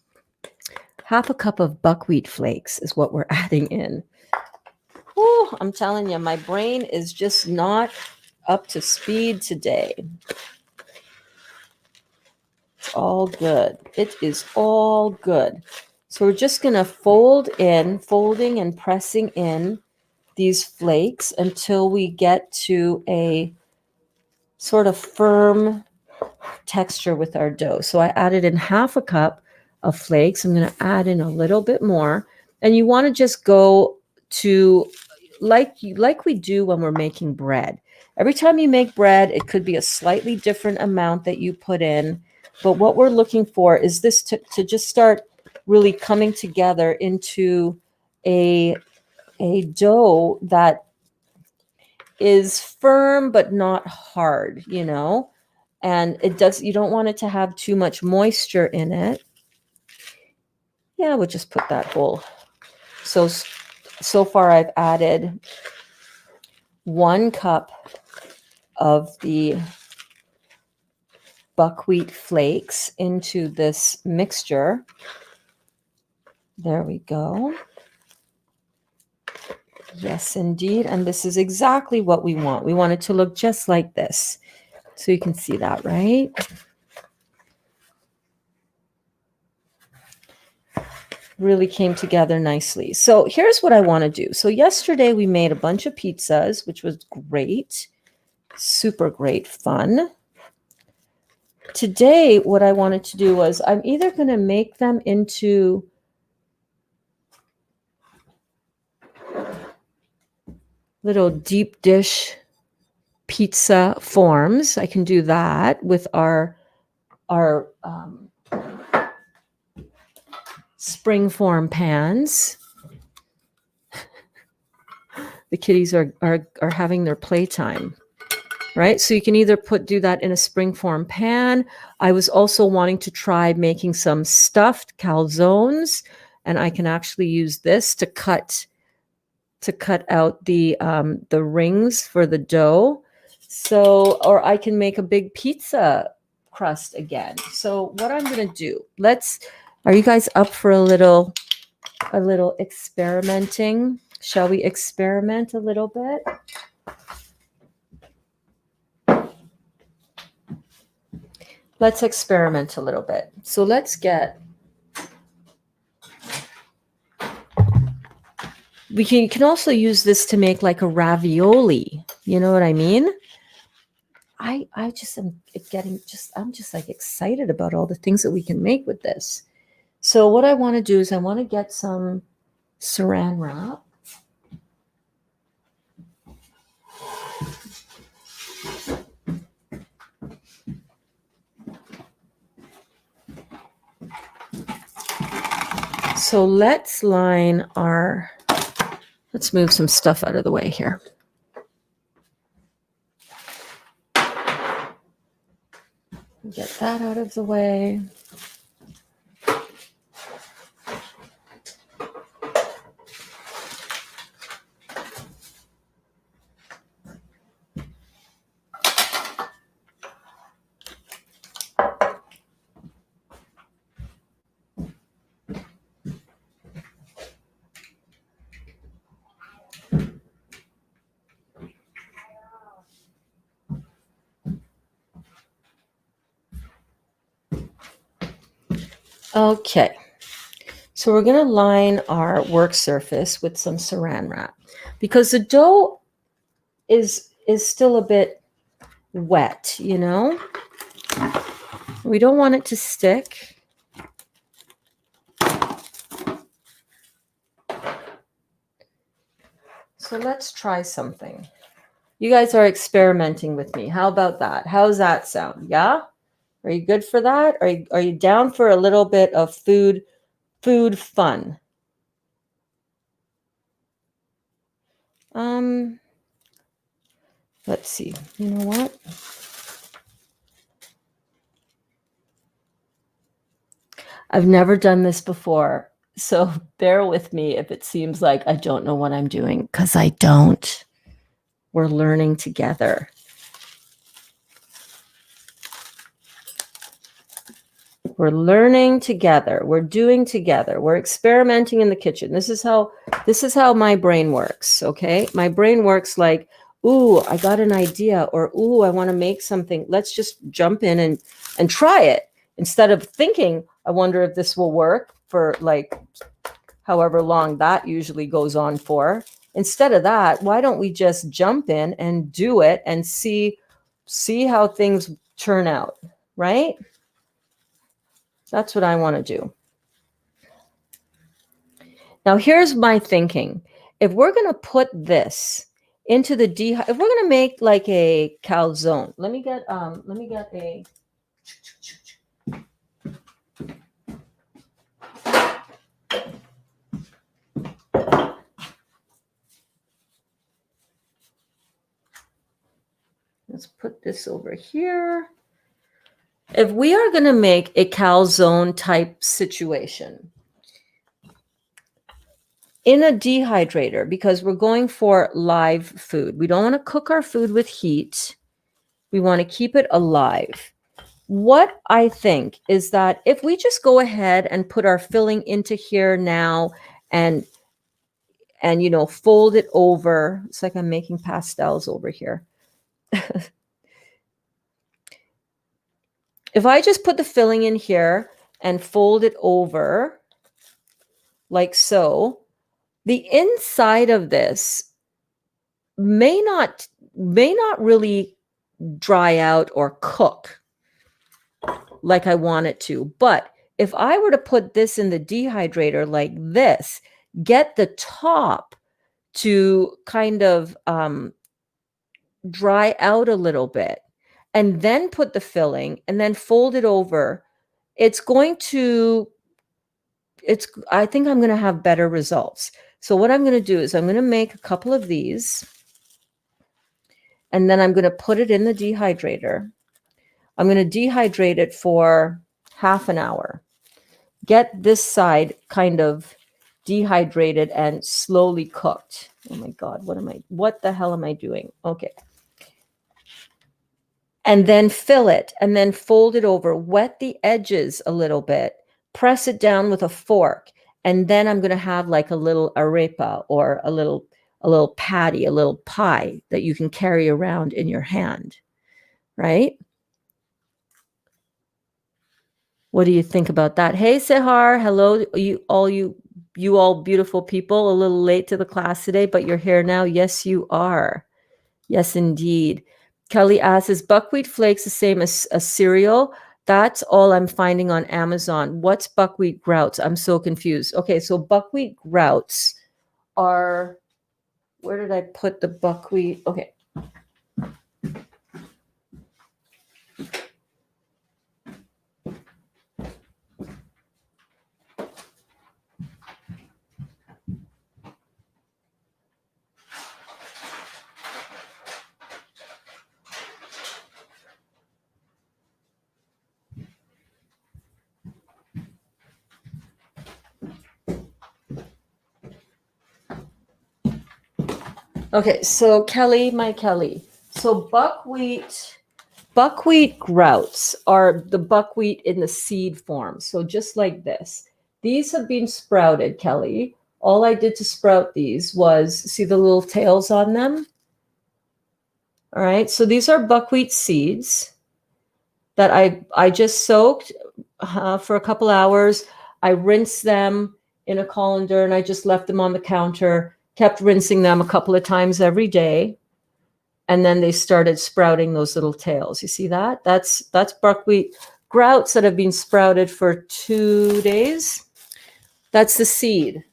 Half a cup of buckwheat flakes is what we're adding in. Whew, I'm telling you, my brain is just not up to speed today. It's all good. It is all good. So we're just going to folding and pressing in these flakes until we get to a sort of firm texture with our dough. So I added in half a cup of flakes. I'm going to add in a little bit more. And you want to just go to like we do when we're making bread. Every time you make bread, it could be a slightly different amount that you put in. But what we're looking for is this to just start really coming together into a dough that is firm but not hard, and you don't want it to have too much moisture in it. Yeah, we'll just put that whole. So far I've added 1 cup of the buckwheat flakes into this mixture. There we go. Yes, indeed. And this is exactly what we want. We want it to look just like this. So you can see that, right? Really came together nicely. So here's what I want to do. So yesterday we made a bunch of pizzas, which was great. Super great fun. Today, what I wanted to do was I'm either going to make them into little deep dish pizza forms. I can do that with our spring form pans. The kitties are having their playtime, right? So you can either do that in a spring form pan. I was also wanting to try making some stuffed calzones, and I can actually use this to cut out the rings for the dough. So, or I can make a big pizza crust again. So what I'm going to do, are you guys up for a little experimenting? Shall we experiment a little bit? Let's experiment a little bit. So let's get, you can also use this to make like a ravioli. You know what I mean? I just am I'm just like excited about all the things that we can make with this. So what I want to do is I want to get some saran wrap. So let's move some stuff out of the way here. Get that out of the way. Okay. So we're going to line our work surface with some saran wrap because the dough is still a bit wet, you know? We don't want it to stick. So let's try something. You guys are experimenting with me. How about that? How's that sound? Yeah? Are you good for that? Are you down for a little bit of food fun? Let's see. You know what? I've never done this before. So bear with me if it seems like I don't know what I'm doing, because I don't. We're learning together. We're learning together. We're doing together. We're experimenting in the kitchen. This is how my brain works, okay? My brain works like, ooh, I got an idea, or ooh, I want to make something. Let's just jump in and try it. Instead of thinking, I wonder if this will work for like however long that usually goes on for. Instead of that, why don't we just jump in and do it and see how things turn out, right? That's what I want to do. Now, here's my thinking. If we're going to put this into the if we're going to make like a calzone, let me get a, let's put this over here. If we are going to make a calzone type situation in a dehydrator, because we're going for live food, we don't want to cook our food with heat. We want to keep it alive. What I think is that if we just go ahead and put our filling into here now and you know, fold it over, it's like I'm making pastels over here. If I just put the filling in here and fold it over like so, the inside of this may not really dry out or cook like I want it to. But if I were to put this in the dehydrator like this, get the top to kind of dry out a little bit, and then put the filling and then fold it over, I think I'm going to have better results. So what I'm going to do is I'm going to make a couple of these, and then I'm going to put it in the dehydrator. I'm going to dehydrate it for half an hour. Get this side kind of dehydrated and slowly cooked. Oh my God, what the hell am I doing? Okay. And then fill it and then fold it over, wet the edges a little bit, press it down with a fork. And then I'm going to have like a little arepa or a little patty, a little pie that you can carry around in your hand, right? What do you think about that? Hey, Sehar, hello, you all beautiful people. A little late to the class today, but you're here now. Yes, you are. Yes, indeed. Kelly asks, is buckwheat flakes the same as a cereal? That's all I'm finding on Amazon. What's buckwheat grouts? I'm so confused. Okay, so buckwheat grouts are, where did I put the buckwheat? Okay. Okay, so Kelly, so buckwheat grouts are the buckwheat in the seed form. So just like this. These have been sprouted, Kelly. All I did to sprout these was, see the little tails on them? All right, so these are buckwheat seeds that I just soaked for a couple hours. I rinsed them in a colander and I just left them on the counter, kept rinsing them a couple of times every day. And then they started sprouting those little tails. You see that? That's buckwheat grouts that have been sprouted for 2 days. That's the seed.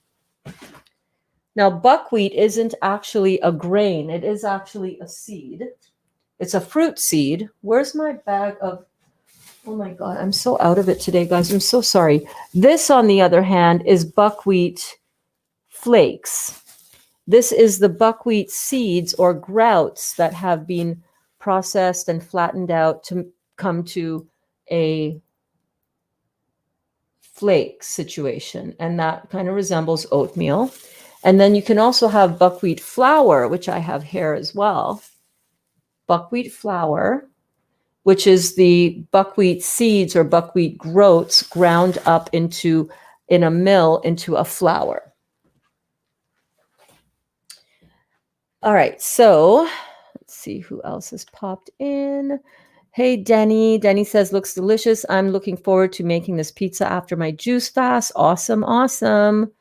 Now, buckwheat isn't actually a grain. It is actually a seed. It's a fruit seed. Where's my bag of... Oh my God, I'm so out of it today, guys. I'm so sorry. This, on the other hand, is buckwheat flakes. This is the buckwheat seeds or grouts that have been processed and flattened out to come to a flake situation. And that kind of resembles oatmeal. And then you can also have buckwheat flour, which I have here as well. Buckwheat flour, which is the buckwheat seeds or buckwheat groats ground up in a mill into a flour. All right, so let's see who else has popped in. Hey, Denny. Denny says, looks delicious. I'm looking forward to making this pizza after my juice fast. Awesome, awesome.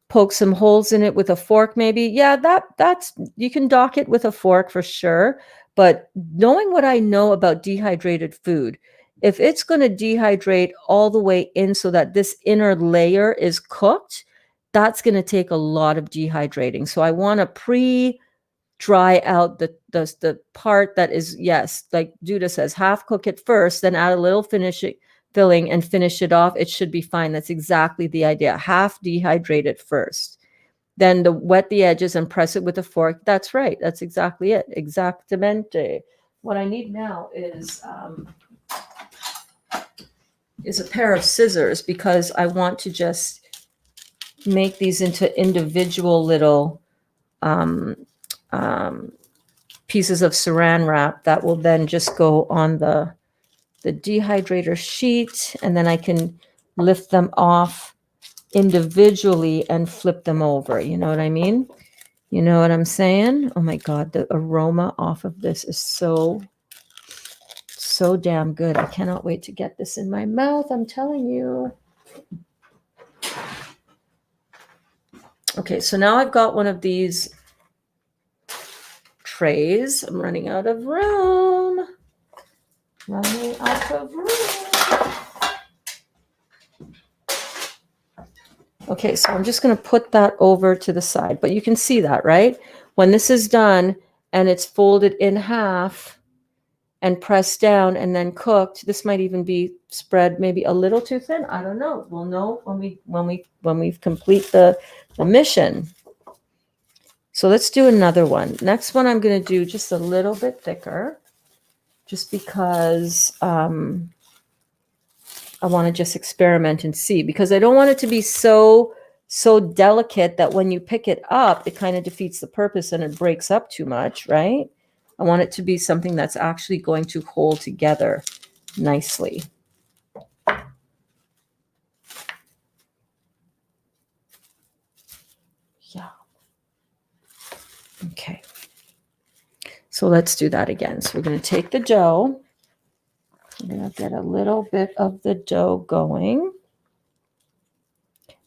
Poke some holes in it with a fork, maybe. Yeah, that's you can dock it with a fork for sure. But knowing what I know about dehydrated food, if it's going to dehydrate all the way in so that this inner layer is cooked, that's going to take a lot of dehydrating. So I want to pre-dry out the part that is, yes, like Judah says, half cook it first, then add a little filling and finish it off. It should be fine. That's exactly the idea. Half dehydrate it first. Then wet the edges and press it with a fork. That's right. That's exactly it. Exactamente. What I need now is a pair of scissors because I want to just make these into individual little pieces of saran wrap that will then just go on the dehydrator sheet, and then I can lift them off individually and flip them over. You know what I mean? You know what I'm saying? Oh my God, the aroma off of this is so damn good. I cannot wait to get this in my mouth. I'm telling you. Okay, so now I've got one of these trays. I'm running out of room. Running out of room. Okay, so I'm just going to put that over to the side, but you can see that, right? When this is done and it's folded in half and pressed down and then cooked, this might even be spread maybe a little too thin. I don't know. We'll know when we complete the mission. So let's do another one. Next one I'm going to do just a little bit thicker, just because I want to just experiment and see, because I don't want it to be so delicate that when you pick it up, it kind of defeats the purpose and it breaks up too much, right? I want it to be something that's actually going to hold together nicely. Yeah. Okay. So let's do that again. So we're going to take the dough. I'm going to get a little bit of the dough going.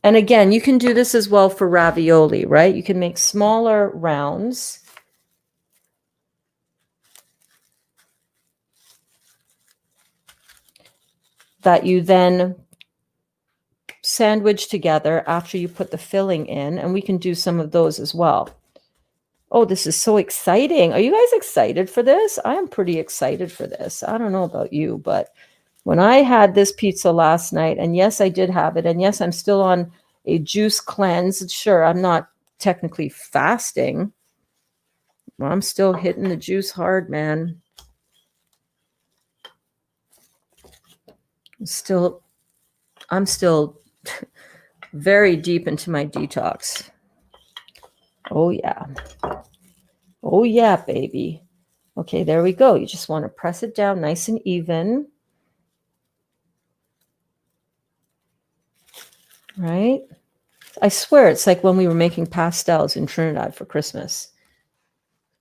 And again, you can do this as well for ravioli, right? You can make smaller rounds. That you then sandwich together after you put the filling in. And we can do some of those as well. Oh, this is so exciting. Are you guys excited for this? I am pretty excited for this. I don't know about you, but when I had this pizza last night, and yes, I did have it. And yes, I'm still on a juice cleanse. Sure, I'm not technically fasting. Well, I'm still hitting the juice hard, man. I'm still very deep into my detox. Oh, yeah. Oh, yeah, baby. Okay, there we go. You just want to press it down nice and even. Right? I swear it's like when we were making pastels in Trinidad for Christmas.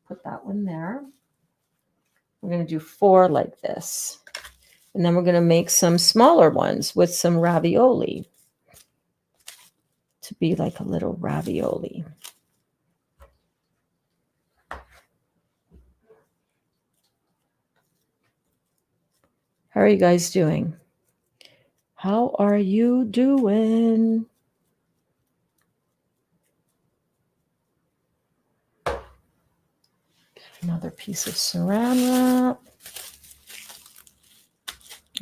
Put that one there. We're going to do 4 like this. And then we're going to make some smaller ones with some ravioli to be like a little ravioli. How are you guys doing? How are you doing? Another piece of saran wrap.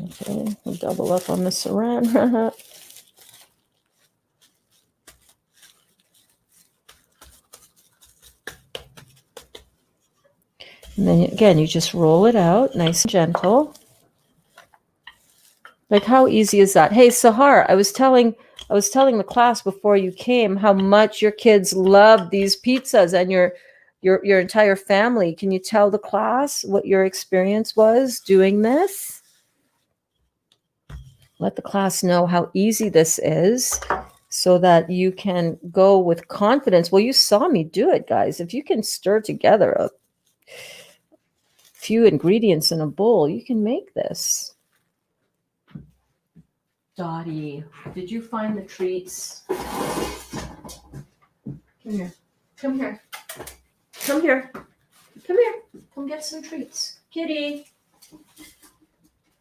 Okay, we'll double up on the saran wrap. And then again, you just roll it out nice and gentle. Like, how easy is that? Hey, Sahar, I was telling the class before you came how much your kids love these pizzas and your entire family. Can you tell the class what your experience was doing this? Let the class know how easy this is so that you can go with confidence. Well, you saw me do it, guys. If you can stir together a few ingredients in a bowl, you can make this. Dottie, did you find the treats? Come here. Come here. Come here. Come here. Come get some treats. Kitty.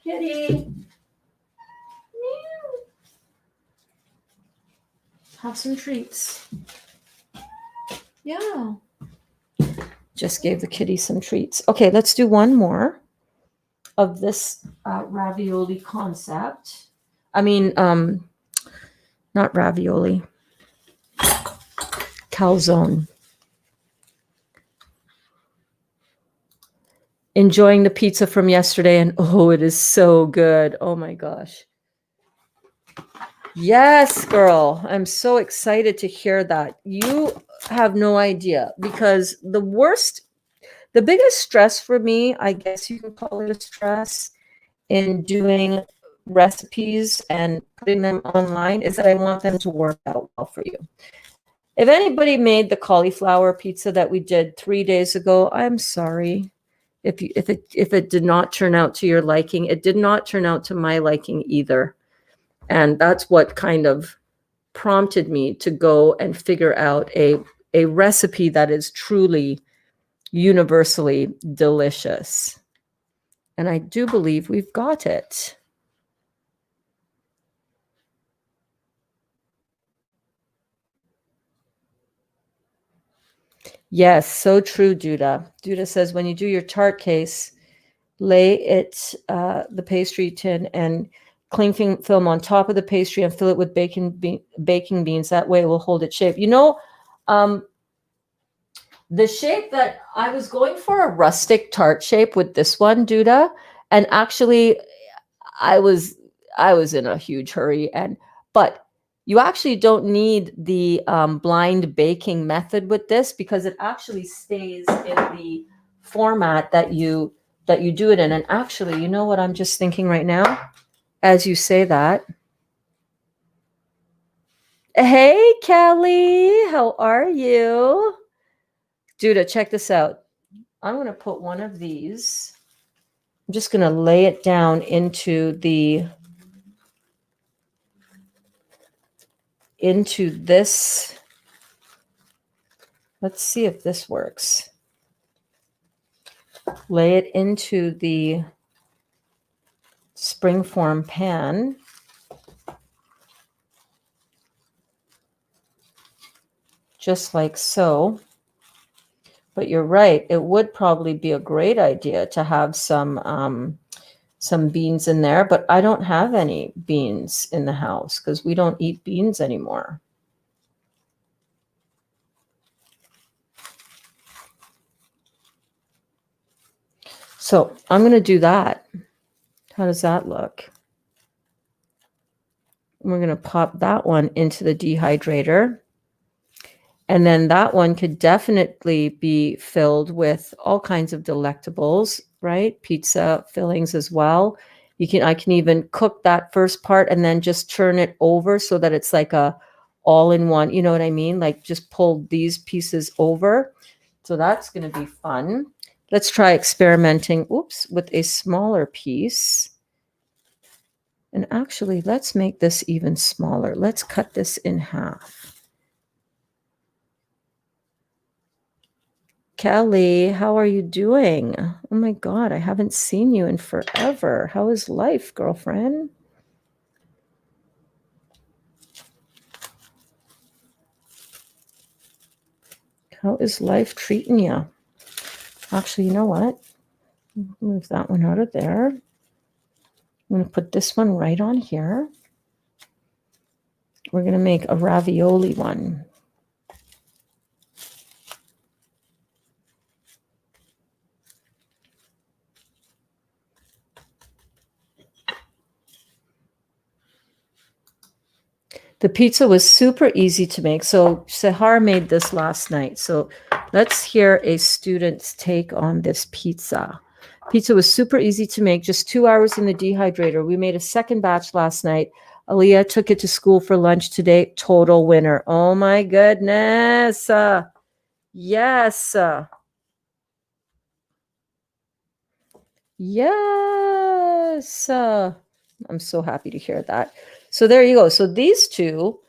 Kitty. Meow. Have some treats. Yeah. Just gave the kitty some treats. Okay, let's do one more of this ravioli concept. I mean, not ravioli. Calzone. Enjoying the pizza from yesterday, and oh, it is so good. Oh my gosh. Yes, girl. I'm so excited to hear that. You have no idea, because the biggest stress for me, I guess you can call it a stress, in doing recipes and putting them online is that I want them to work out well for you. If anybody made the cauliflower pizza that we did 3 days ago, I'm sorry. If it did not turn out to your liking, it did not turn out to my liking either. And that's what kind of prompted me to go and figure out a recipe that is truly universally delicious. And I do believe we've got it. Yes, so true, Duda. Duda says when you do your tart case, lay it, the pastry tin and cling film on top of the pastry and fill it with baking beans. That way it will hold its shape. You know, the shape that I was going for, a rustic tart shape with this one, Duda, and actually I was in a huge hurry, but you actually don't need the blind baking method with this, because it actually stays in the format that you do it in. And actually, you know what I'm just thinking right now as you say that? Hey, Kelly, how are you? Duda, check this out. I'm going to put one of these. I'm just going to lay it down into this. Let's see if this works. Lay it into the springform pan. Just like so. But you're right, it would probably be a great idea to have some beans in there, but I don't have any beans in the house because we don't eat beans anymore. So I'm going to do that. How does that look? We're going to pop that one into the dehydrator. And then that one could definitely be filled with all kinds of delectables, right? Pizza fillings as well. I can even cook that first part and then just turn it over so that it's like a all-in-one, you know what I mean? Like just pull these pieces over. So that's going to be fun. Let's try experimenting, with a smaller piece. And actually, let's make this even smaller. Let's cut this in half. Kelly, how are you doing? Oh my God, I haven't seen you in forever. How is life, girlfriend? How is life treating you? Actually, you know what? Move that one out of there. I'm going to put this one right on here. We're going to make a ravioli one. The pizza was super easy to make. So Sahar made this last night. So let's hear a student's take on this pizza. Pizza was super easy to make, just 2 hours in the dehydrator. We made a second batch last night. Aaliyah took it to school for lunch today. Total winner. Oh my goodness. Yes. Yes. I'm so happy to hear that. So there you go. So these two,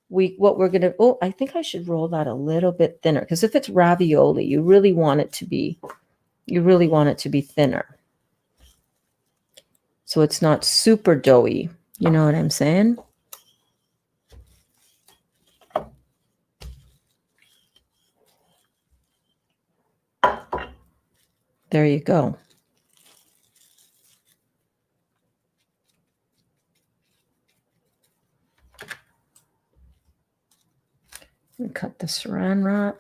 what we're gonna, oh, I think I should roll that a little bit thinner, because if it's ravioli, you really want it to be thinner. So it's not super doughy. You know what I'm saying? There you go. And cut the saran wrap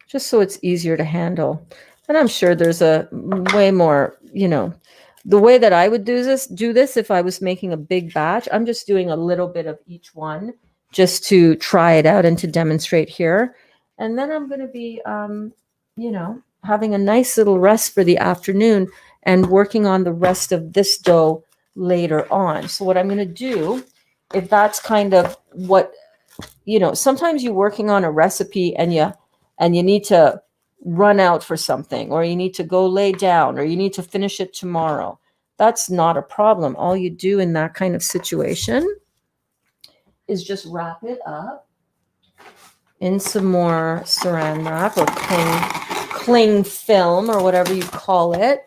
just so it's easier to handle. And I'm sure there's a way more, the way that I would do this if I was making a big batch. I'm just doing a little bit of each one just to try it out and to demonstrate here. And then I'm going to be, having a nice little rest for the afternoon and working on the rest of this dough later on. So what I'm going to do, if that's kind of what, sometimes you're working on a recipe and you need to run out for something, or you need to go lay down, or you need to finish it tomorrow. That's not a problem. All you do in that kind of situation is just wrap it up in some more saran wrap or cling film or whatever you call it,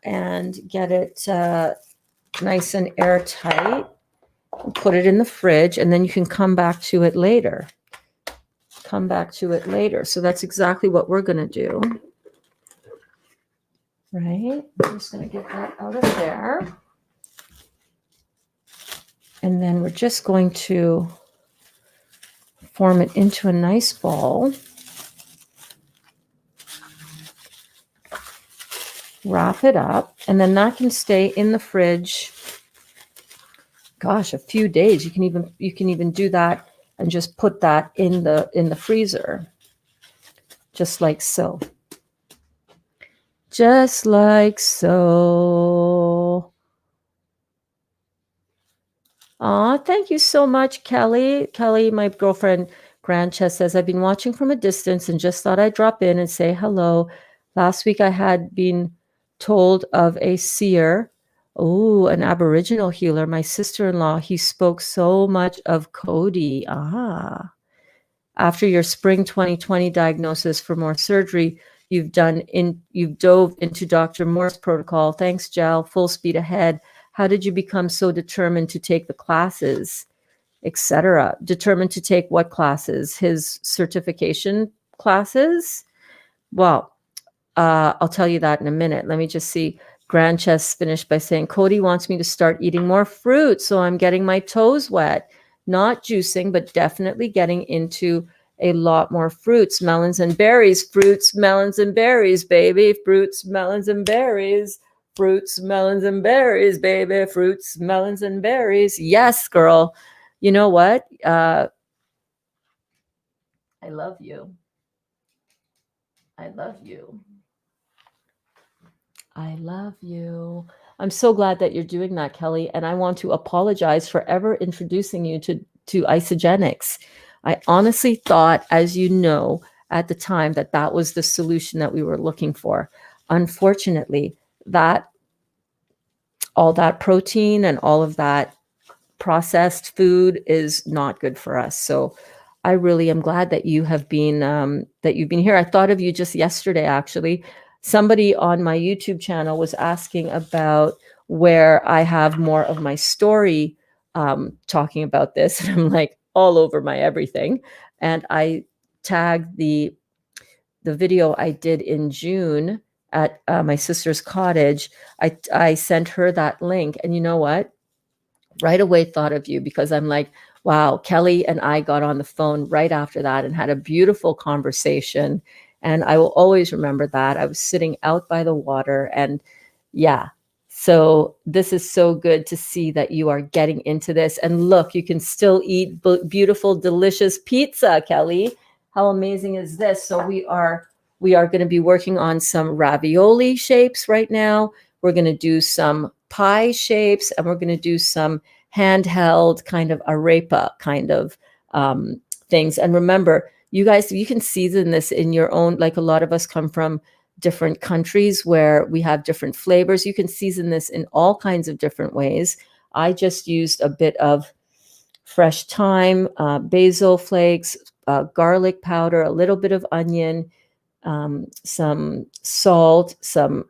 and get it nice and airtight. Put it in the fridge, and then you can come back to it later. So that's exactly what we're going to do. Right? I'm just going to get that out of there. And then we're just going to form it into a nice ball. Wrap it up, and then that can stay in the fridge. Gosh, a few days. You can even do that and just put that in the freezer. Just like so. Just like so. Aw, thank you so much, Kelly. Kelly, my girlfriend, Grandchest, says, I've been watching from a distance and just thought I'd drop in and say hello. Last week I had been told of a seer, an Aboriginal healer, my sister-in-law. He spoke so much of Cody. After your spring 2020 diagnosis for more surgery, you've dove into Dr. Moore's protocol. Thanks, Jel. Full speed ahead. How did you become so determined to take the classes, etc.? Determined to take what classes? His certification classes? Well, I'll tell you that in a minute. Let me just see. Grandchest finished by saying, Cody wants me to start eating more fruit, so I'm getting my toes wet. Not juicing, but definitely getting into a lot more fruits, melons and berries. Fruits, melons and berries, baby. Fruits, melons and berries. Fruits, melons and berries, baby. Fruits, melons and berries. Yes, girl. You know what? I love you. I love you. I love you. I'm so glad that you're doing that, Kelly. And I want to apologize for ever introducing you to isogenics. I honestly thought, as you know, at the time that was the solution that we were looking for. Unfortunately, that all that protein and all of that processed food is not good for us. So I really am glad that you have been that you've been here. I thought of you just yesterday, actually. Somebody on my YouTube channel was asking about where I have more of my story talking about this, and I'm like all over my everything. And I tagged the video I did in June at my sister's cottage. I sent her that link, and you know what? Right away thought of you, because I'm like, wow, Kelly and I got on the phone right after that and had a beautiful conversation. And I will always remember that. I was sitting out by the water, and yeah. So this is so good to see that you are getting into this. And look, you can still eat beautiful, delicious pizza, Kelly. How amazing is this? So we are going to be working on some ravioli shapes right now. We're going to do some pie shapes, and we're going to do some handheld kind of arepa kind of things. And remember, you guys, you can season this in your own, like a lot of us come from different countries where we have different flavors. You can season this in all kinds of different ways. I just used a bit of fresh thyme, basil flakes, garlic powder, a little bit of onion, some salt, some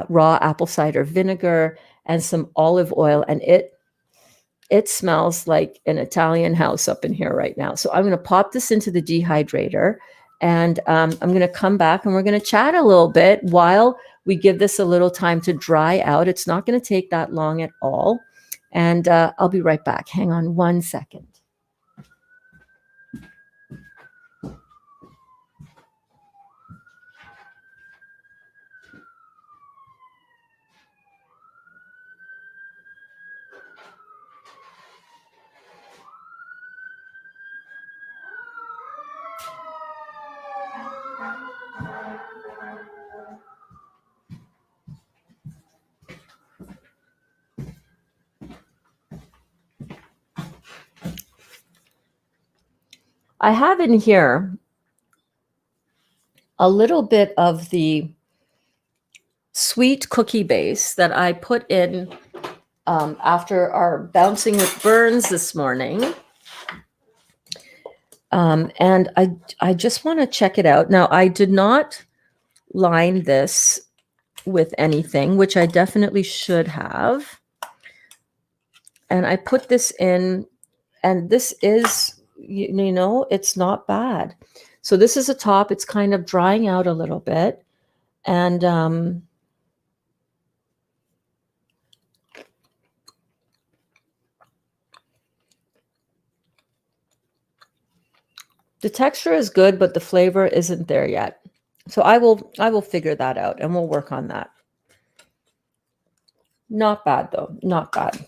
raw apple cider vinegar, and some olive oil. And it smells like an Italian house up in here right now. So I'm going to pop this into the dehydrator, and I'm going to come back and we're going to chat a little bit while we give this a little time to dry out. It's not going to take that long at all. And I'll be right back. Hang on one second. I have in here a little bit of the sweet cookie base that I put in after our bouncing with Burns this morning. And I just want to check it out. Now, I did not line this with anything, which I definitely should have. And I put this in, and this is, you know, it's not bad. So this is a top. It's kind of drying out a little bit. And the texture is good, but the flavor isn't there yet. So I will figure that out, and we'll work on that. Not bad though, not bad.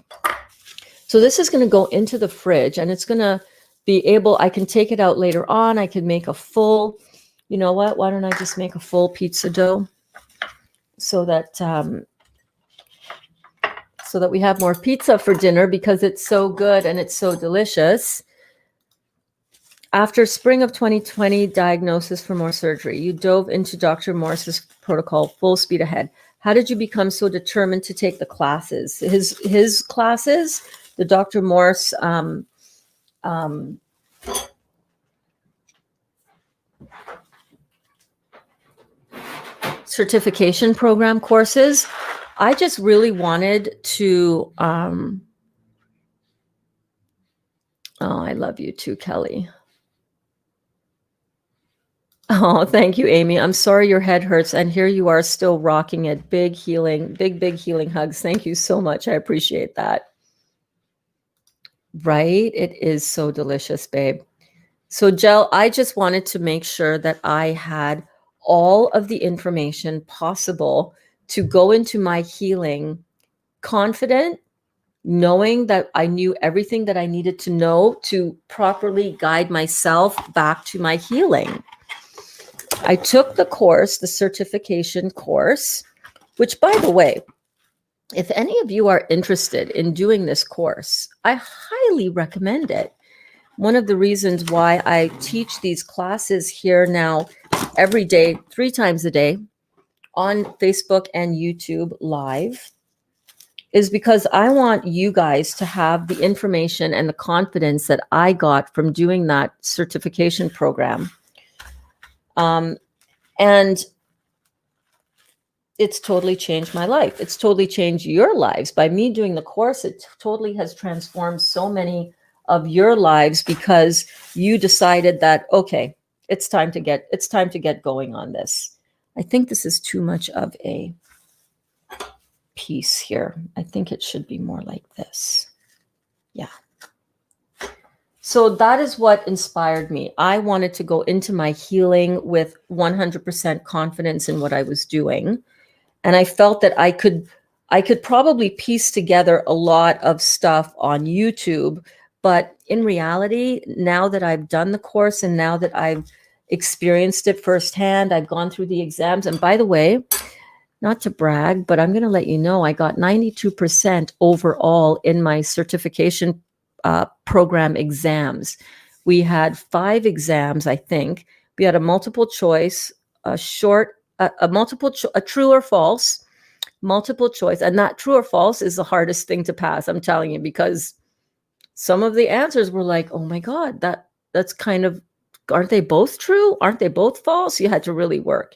So this is going to go into the fridge, and it's going to be able, I can take it out later on. I can make a full, you know what? Why don't I just make a full pizza dough so that we have more pizza for dinner, because it's so good and it's so delicious. After spring of 2020 diagnosis for more surgery, you dove into Dr. Morse's protocol full speed ahead. How did you become so determined to take the classes? His classes, the Dr. Morse certification program courses. I just really wanted to, oh, I love you too, Kelly. Oh, thank you, Amy. I'm sorry your head hurts, and here you are still rocking it. Big healing hugs. Thank you so much. I appreciate that. Right? It is so delicious, babe. So, Jel, I just wanted to make sure that I had all of the information possible to go into my healing confident, knowing that I knew everything that I needed to know to properly guide myself back to my healing. I took the course, the certification course, which, by the way, if any of you are interested in doing this course, I highly recommend it. One of the reasons why I teach these classes here now every day, 3 times a day, on Facebook and YouTube live, is because I want you guys to have the information and the confidence that I got from doing that certification program. And it's totally changed my life. It's totally changed your lives. By me doing the course, it totally has transformed so many of your lives because you decided that, okay, it's time to get going on this. I think this is too much of a piece here. I think it should be more like this. Yeah. So that is what inspired me. I wanted to go into my healing with 100% confidence in what I was doing. And I felt that I could probably piece together a lot of stuff on YouTube, but in reality, now that I've done the course and now that I've experienced it firsthand, I've gone through the exams. And by the way, not to brag, but I'm going to let you know I got 92% overall in my certification program exams. We had 5 exams, I think. We had a multiple choice, a true or false, multiple choice. And that true or false is the hardest thing to pass, I'm telling you, because some of the answers were like, oh my God, that's kind of, aren't they both true? Aren't they both false? You had to really work.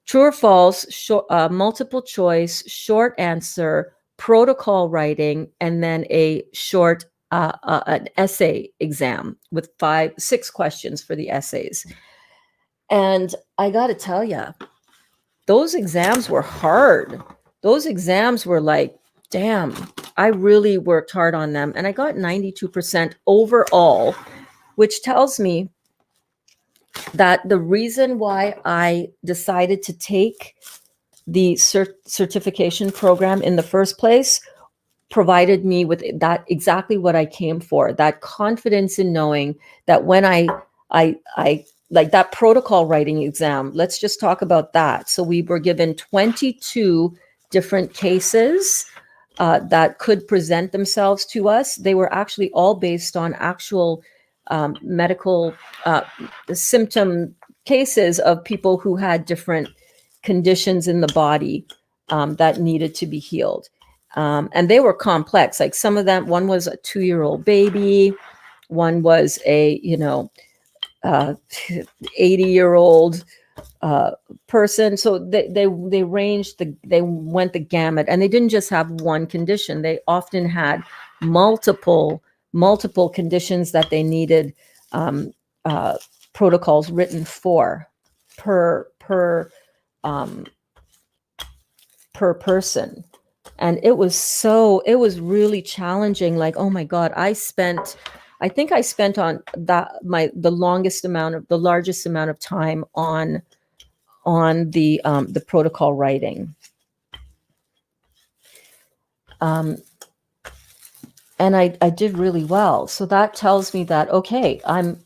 True or false, multiple choice, short answer, protocol writing, and then a short an essay exam with 6 questions for the essays. And I got to tell you, those exams were hard. Those exams were like, damn, I really worked hard on them. And I got 92% overall, which tells me that the reason why I decided to take the certification program in the first place provided me with that exactly what I came for, that confidence in knowing that when I like that protocol writing exam, let's just talk about that. So we were given 22 different cases that could present themselves to us. They were actually all based on actual medical symptom cases of people who had different conditions in the body that needed to be healed. And they were complex. Like some of them, one was a 2-year-old baby, one was a 80-year-old person. So they went the gamut, and they didn't just have one condition. They often had multiple conditions that they needed protocols written for per person. And it was really challenging. Like, oh my God, I think I spent on that the largest amount of time on the protocol writing. And I did really well. So that tells me that, okay, I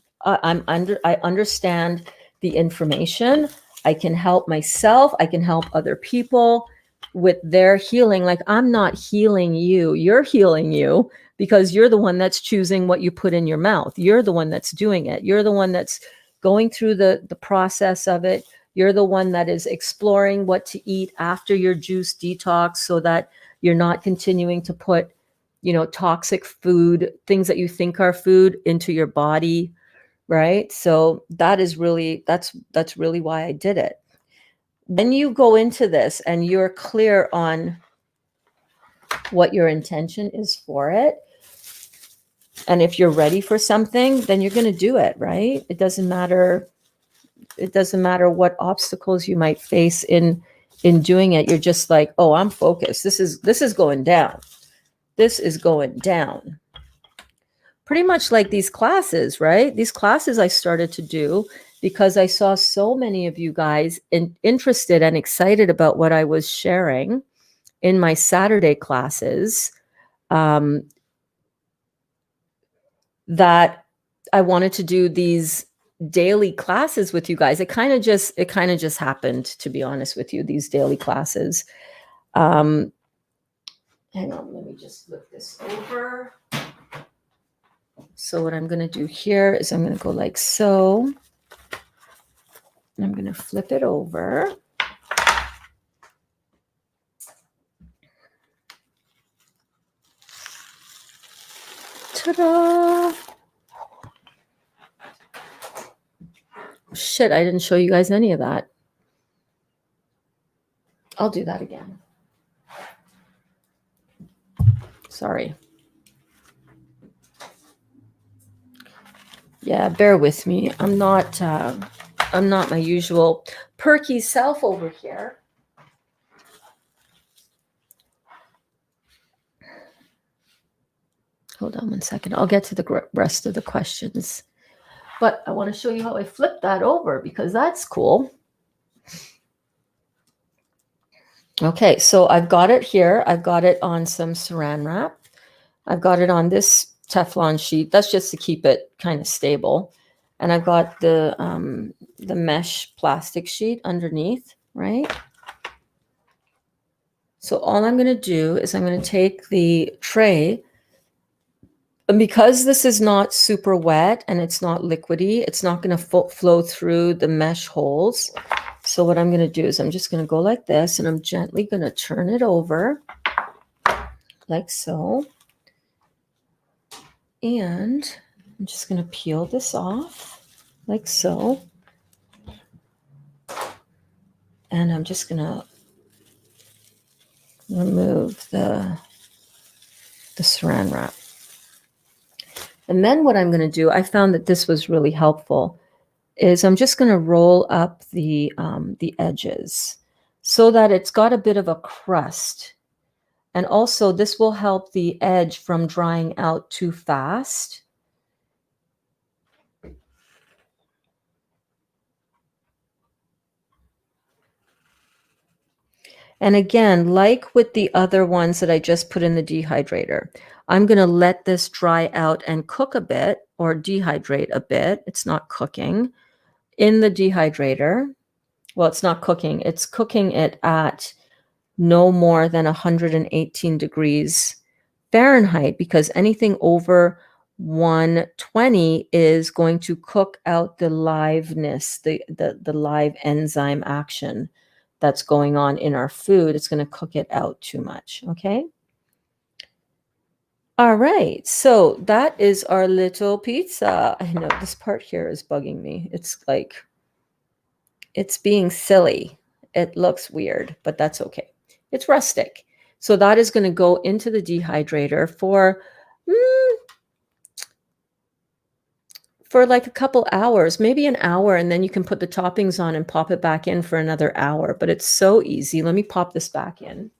understand the information. I can help myself. I can help other people with their healing. Like, I'm not healing you. You're healing you because you're the one that's choosing what you put in your mouth. You're the one that's doing it. You're the one that's going through the process of it. You're the one that is exploring what to eat after your juice detox so that you're not continuing to put toxic food, things that you think are food, into your body, right? So that's really why I did it. When you go into this and you're clear on what your intention is for it, and if you're ready for something, then you're going to do it, right? It doesn't matter what obstacles you might face in doing it. You're just like, oh, I'm focused. This is going down. This is going down. Pretty much like these classes, right? These classes I started to do because I saw so many of you guys interested and excited about what I was sharing in my Saturday classes, that I wanted to do these daily classes with you guys. It kind of just happened, to be honest with you, these daily classes. Hang on, let me just flip this over. So what I'm going to do here is I'm going to go like so. And I'm going to flip it over. Ta-da! Shit, I didn't show you guys any of that. I'll do that again. Sorry. Yeah, bear with me. I'm not my usual perky self over here. Hold on one second. I'll get to the rest of the questions. But I want to show you how I flip that over because that's cool. Okay, so I've got it here. I've got it on some saran wrap. I've got it on this Teflon sheet. That's just to keep it kind of stable. And I've got the mesh plastic sheet underneath, right? So all I'm going to do is I'm going to take the tray. And because this is not super wet and it's not liquidy, it's not going to flow through the mesh holes. So what I'm going to do is I'm just going to go like this and I'm gently going to turn it over like so. And I'm just going to peel this off like so. And I'm just going to remove the saran wrap. And then what I'm going to do, I found that this was really helpful, is I'm just going to roll up the edges so that it's got a bit of a crust. And also this will help the edge from drying out too fast. And again, like with the other ones that I just put in the dehydrator, I'm going to let this dry out and cook a bit or dehydrate a bit. It's not cooking in the dehydrator. Well, it's not cooking. It's cooking it at no more than 118 degrees Fahrenheit because anything over 120 is going to cook out the liveness, the live enzyme action that's going on in our food. It's going to cook it out too much. Okay. All right. So that is our little pizza. I know this part here is bugging me. It's like, it's being silly. It looks weird, but that's okay. It's rustic. So that is going to go into the dehydrator for like a couple hours, maybe an hour, and then you can put the toppings on and pop it back in for another hour. But it's so easy. Let me pop this back in.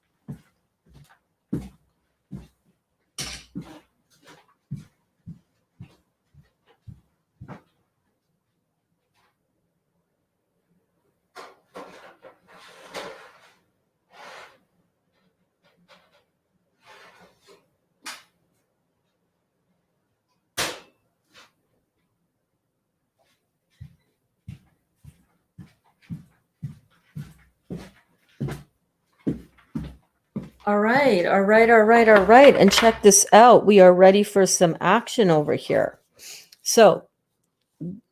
All right. And check this out. We are ready for some action over here. So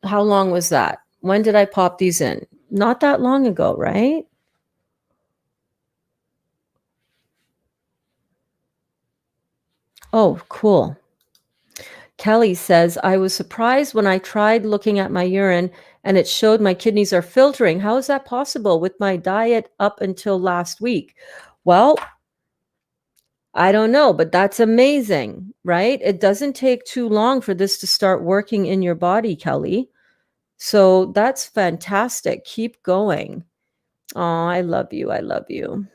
how long was that? When did I pop these in? Not that long ago, right? Oh, cool. Kelly says, I was surprised when I tried looking at my urine and it showed my kidneys are filtering. How is that possible with my diet up until last week? Well, I don't know, but that's amazing, right? It doesn't take too long for this to start working in your body, Kelly. So that's fantastic. Keep going. Oh, I love you. I love you.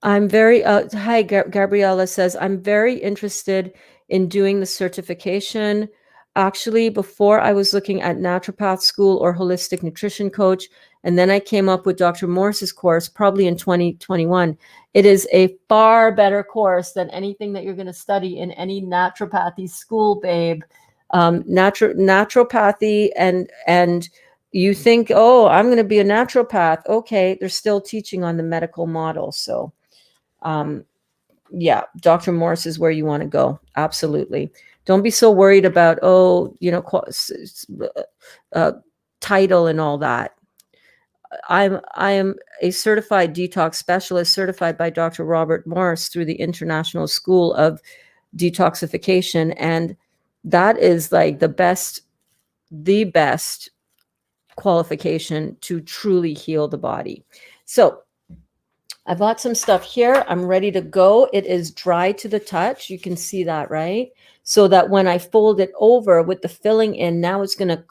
I'm very, hi, Gabriella says, I'm very interested in doing the certification. Actually, before I was looking at naturopath school or holistic nutrition coach, and then I came up with Dr. Morse's course, probably in 2021. It is a far better course than anything that you're going to study in any naturopathy school, babe. Naturopathy and you think, oh, I'm going to be a naturopath. Okay, they're still teaching on the medical model. So yeah, Dr. Morse is where you want to go. Absolutely. Don't be so worried about, title and all that. I am a certified detox specialist certified by Dr. Robert Morse through the International School of detoxification. And that is like the best qualification to truly heal the body. So I bought some stuff here. I'm ready to go. It is dry to the touch. You can see that, right? So that when I fold it over with the filling in, now it's gonna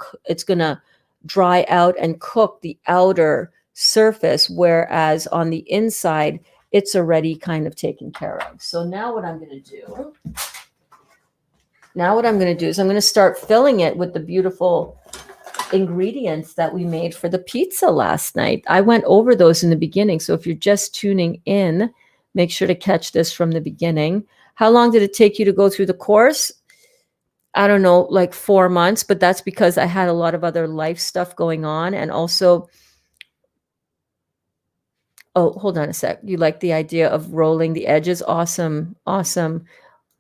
dry out and cook the outer surface, whereas on the inside, it's already kind of taken care of. So now what I'm gonna do is I'm gonna start filling it with the beautiful ingredients that we made for the pizza last night. I went over those in the beginning. So if you're just tuning in, make sure to catch this from the beginning. How long did it take you to go through the course? I don't know, like 4 months, but that's because I had a lot of other life stuff going on. And also, oh, hold on a sec. You like the idea of rolling the edges? Awesome. Awesome.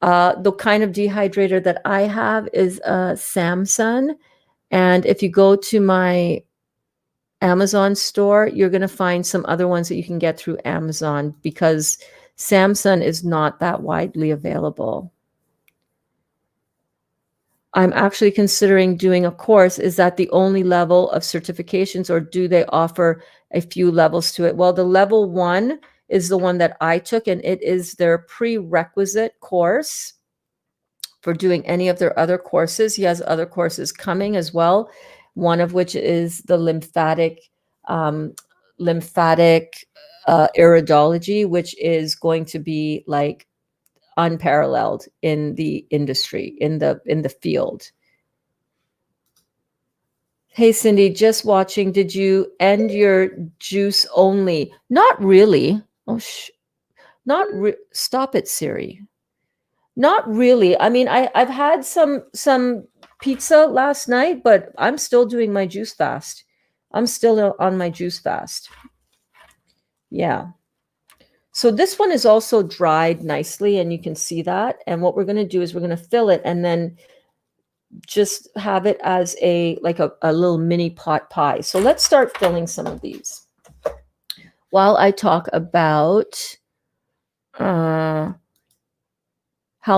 The kind of dehydrator that I have is a Samsung. And if you go to my Amazon store, you're going to find some other ones that you can get through Amazon because Samsung is not that widely available. I'm actually considering doing a course. Is that the only level of certifications, or do they offer a few levels to it? Well, the level 1 is the one that I took, and it is their prerequisite course for doing any of their other courses. He has other courses coming as well, one of which is the lymphatic iridology, which is going to be like unparalleled in the industry, in the field. Hey Cindy, just watching. Did you end your juice only? Not really. Oh, stop it, Siri. Not really. I mean, I've had some pizza last night, but I'm still doing my juice fast. I'm still on my juice fast. Yeah. So this one is also dried nicely, and you can see that. And what we're going to do is we're going to fill it and then just have it as a little mini pot pie. So let's start filling some of these while I talk about how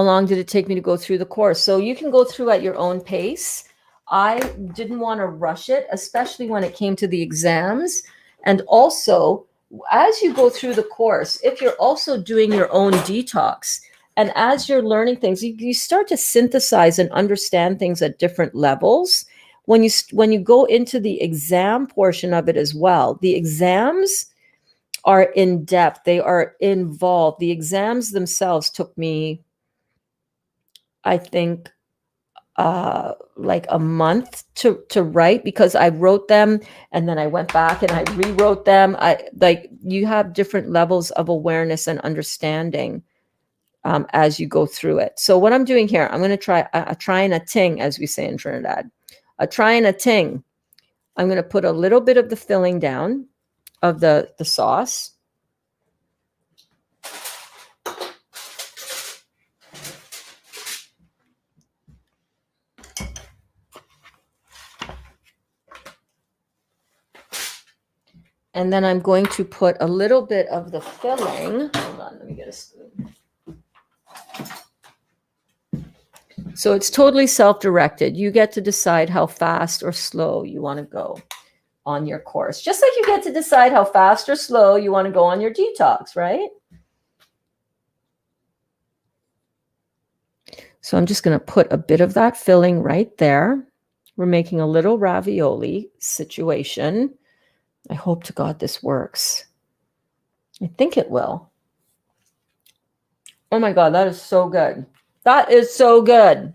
long did it take me to go through the course? So you can go through at your own pace. I didn't want to rush it, especially when it came to the exams. And also, as you go through the course, if you're also doing your own detox, and as you're learning things, you start to synthesize and understand things at different levels. When you go into the exam portion of it as well, the exams are in depth. They are involved. The exams themselves took me, I think, like a month to write, because I wrote them and then I went back and I rewrote them. You have different levels of awareness and understanding as you go through it. So what I'm doing here, I'm going to try a try and a ting, as we say in Trinidad. A try and a ting. I'm going to put a little bit of the filling down of the sauce. And then I'm going to put a little bit of the filling. Hold on, let me get a spoon. So it's totally self-directed. You get to decide how fast or slow you want to go on your course. Just like you get to decide how fast or slow you want to go on your detox, right? So I'm just going to put a bit of that filling right there. We're making a little ravioli situation. I hope to God this works. I think it will. Oh my God, that is so good. That is so good.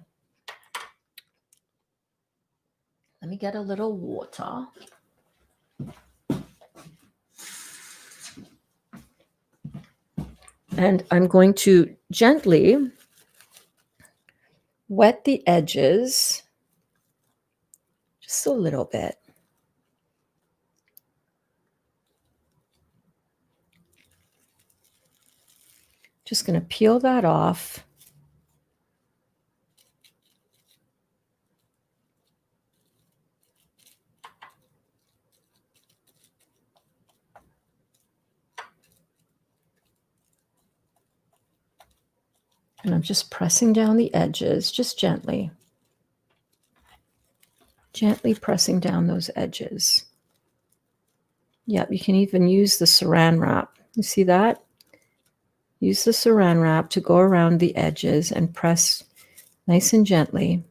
Let me get a little water. And I'm going to gently wet the edges just a little bit. Just going to peel that off. And I'm just pressing down the edges, just gently. Gently pressing down those edges. Yep, you can even use the saran wrap. You see that? Use the saran wrap to go around the edges and press nice and gently.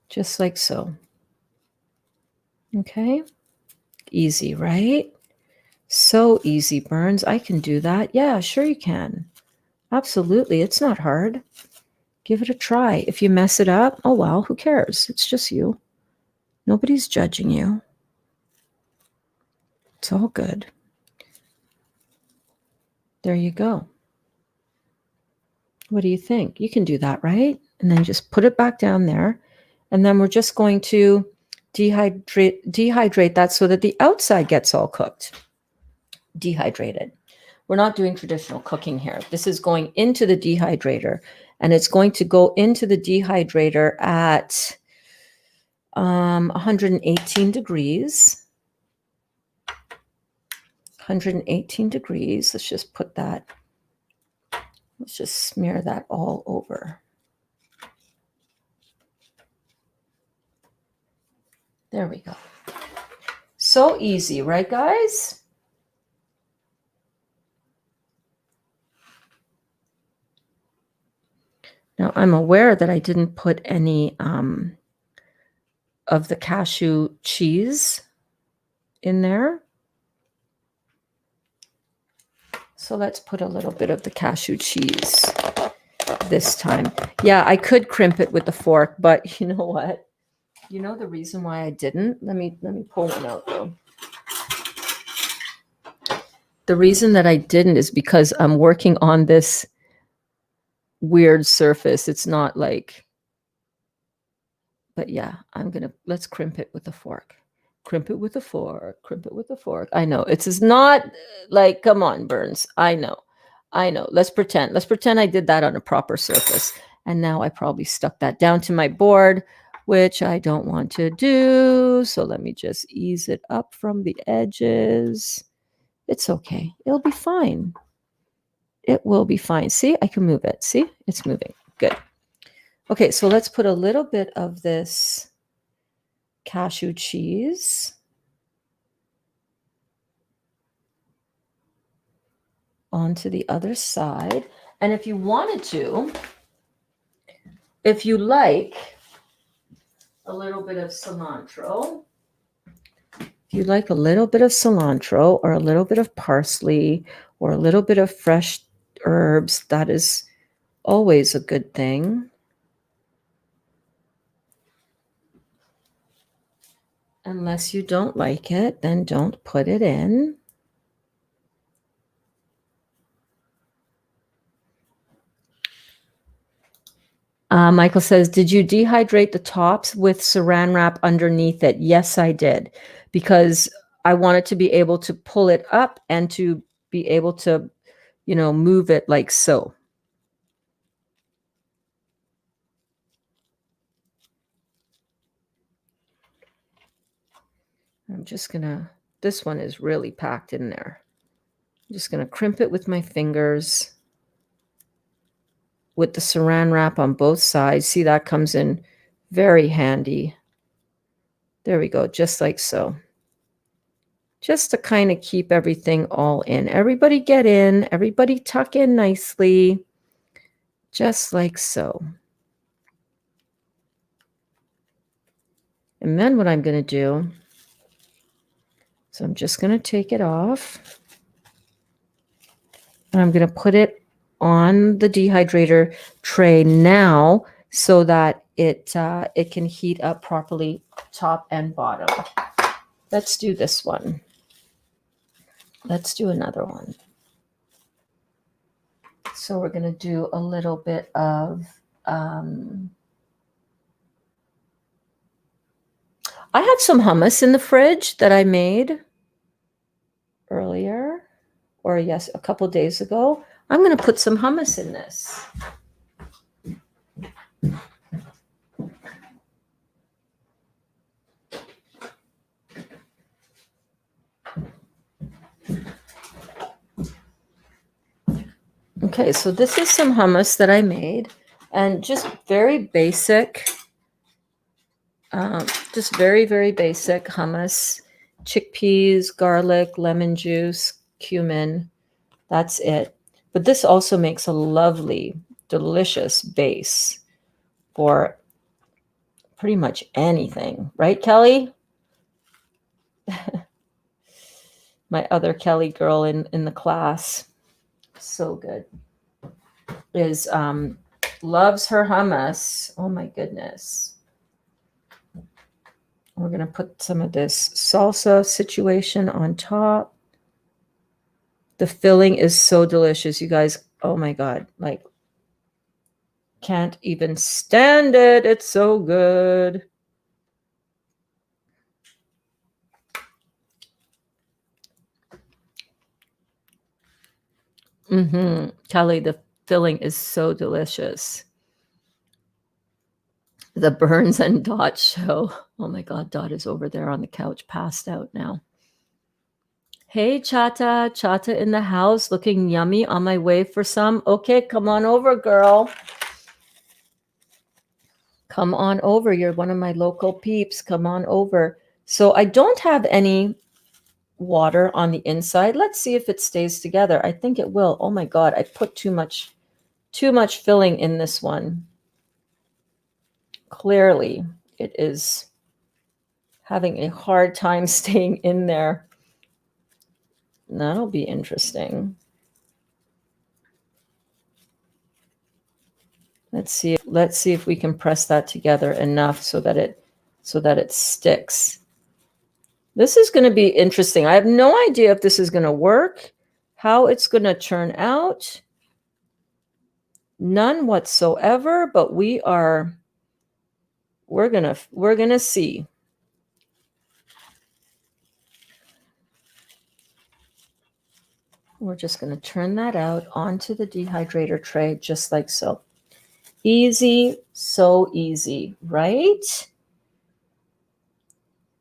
Just like so. Okay? Easy, right? So easy, Burns. I can do that. Yeah, sure you can. Absolutely. It's not hard. Give it a try. If you mess it up, oh well, who cares? It's just you. Nobody's judging you. It's all good. There you go. What do you think? You can do that, right? And then just put it back down there. And then we're just going to dehydrate that so that the outside gets all cooked. Dehydrated. We're not doing traditional cooking here. This is going into the dehydrator, and it's going to go into the dehydrator at 118 degrees. 118 degrees. Let's just put that. Let's just smear that all over. There we go. So easy, right, guys? Now, I'm aware that I didn't put any of the cashew cheese in there. So let's put a little bit of the cashew cheese this time. Yeah, I could crimp it with the fork, but you know what? You know the reason why I didn't? Let me pull one out though. The reason that I didn't is because I'm working on this weird surface. It's not like, but yeah, let's crimp it with a fork. Crimp it with a fork. Crimp it with a fork. I know. It's not like, come on, Burns. I know. Let's pretend. Let's pretend I did that on a proper surface. And now I probably stuck that down to my board, which I don't want to do. So let me just ease it up from the edges. It's okay. It'll be fine. It will be fine. See, I can move it. See, it's moving. Good. Okay, so let's put a little bit of this cashew cheese onto the other side. And if you wanted to, if you like a little bit of cilantro, if you like a little bit of cilantro or a little bit of parsley or a little bit of fresh herbs, that is always a good thing. Unless you don't like it, then don't put it in. Michael says, did you dehydrate the tops with saran wrap underneath it? Yes, I did, because I wanted to be able to pull it up and to be able to, move it like so. I'm just gonna, this one is really packed in there. I'm just gonna crimp it with my fingers with the saran wrap on both sides. See, that comes in very handy. There we go, just like so. Just to kind of keep everything all in. Everybody get in, everybody tuck in nicely, just like so. And then what I'm going to do, so I'm just going to take it off. And I'm going to put it on the dehydrator tray now so that it can heat up properly, top and bottom. Let's do this one. Let's do another one. So we're going to do a little bit of, I had some hummus in the fridge that I made earlier, or yes, a couple days ago. I'm going to put some hummus in this. Okay, so this is some hummus that I made, and just very basic, just very, very basic hummus, chickpeas, garlic, lemon juice, cumin. That's it. But this also makes a lovely, delicious base for pretty much anything, right, Kelly? My other Kelly girl in the class, so good, is loves her hummus. Oh my goodness. We're going to put some of this salsa situation on top. The filling is so delicious, you guys. Oh my God. Like, can't even stand it. It's so good. Kelly, the filling is so delicious. The Burns and Dot show. Oh my God, Dot is over there on the couch, passed out now. Hey, Chata. Chata in the house, looking yummy. On my way for some. Okay, come on over, girl. Come on over. You're one of my local peeps. Come on over. So I don't have any water on the inside. Let's see if it stays together. I think it will. Oh my God, I put too much filling in this one. Clearly, it is having a hard time staying in there. That'll be interesting. Let's see if we can press that together enough so that it sticks. This is going to be interesting. I have no idea if this is going to work, how it's going to turn out. None whatsoever, but we're going to see. We're just going to turn that out onto the dehydrator tray just like so. Easy, so easy, right?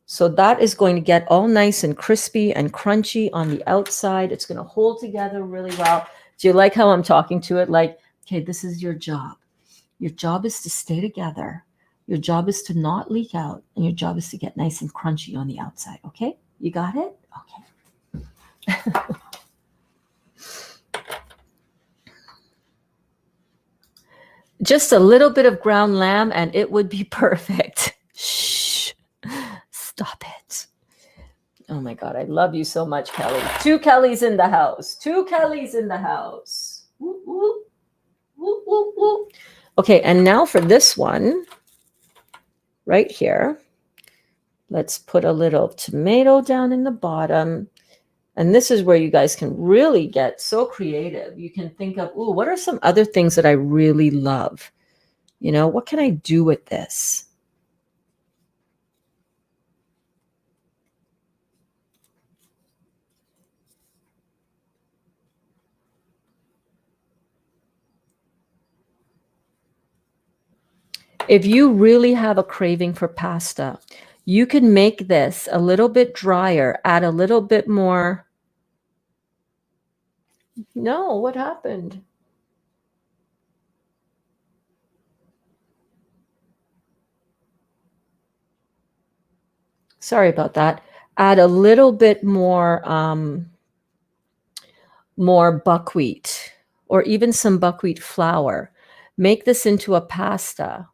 So that is going to get all nice and crispy and crunchy on the outside. It's going to hold together really well. Do you like how I'm talking to it? Like, okay, this is your job. Your job is to stay together. Your job is to not leak out. And your job is to get nice and crunchy on the outside. Okay? You got it? Okay. Just a little bit of ground lamb and it would be perfect. Shh. Stop it. Oh my God, I love you so much, Kelly. 2 Kellys in the house. 2 Kellys in the house. Woo, woo. Woo, woo, woo. Okay, and now for this one, right here, let's put a little tomato down in the bottom. And this is where you guys can really get so creative. You can think of, ooh, what are some other things that I really love? You know, what can I do with this? If you really have a craving for pasta, you can make this a little bit drier, add a little bit more. No, what happened? Sorry about that. Add a little bit more buckwheat or even some buckwheat flour. Make this into a pasta.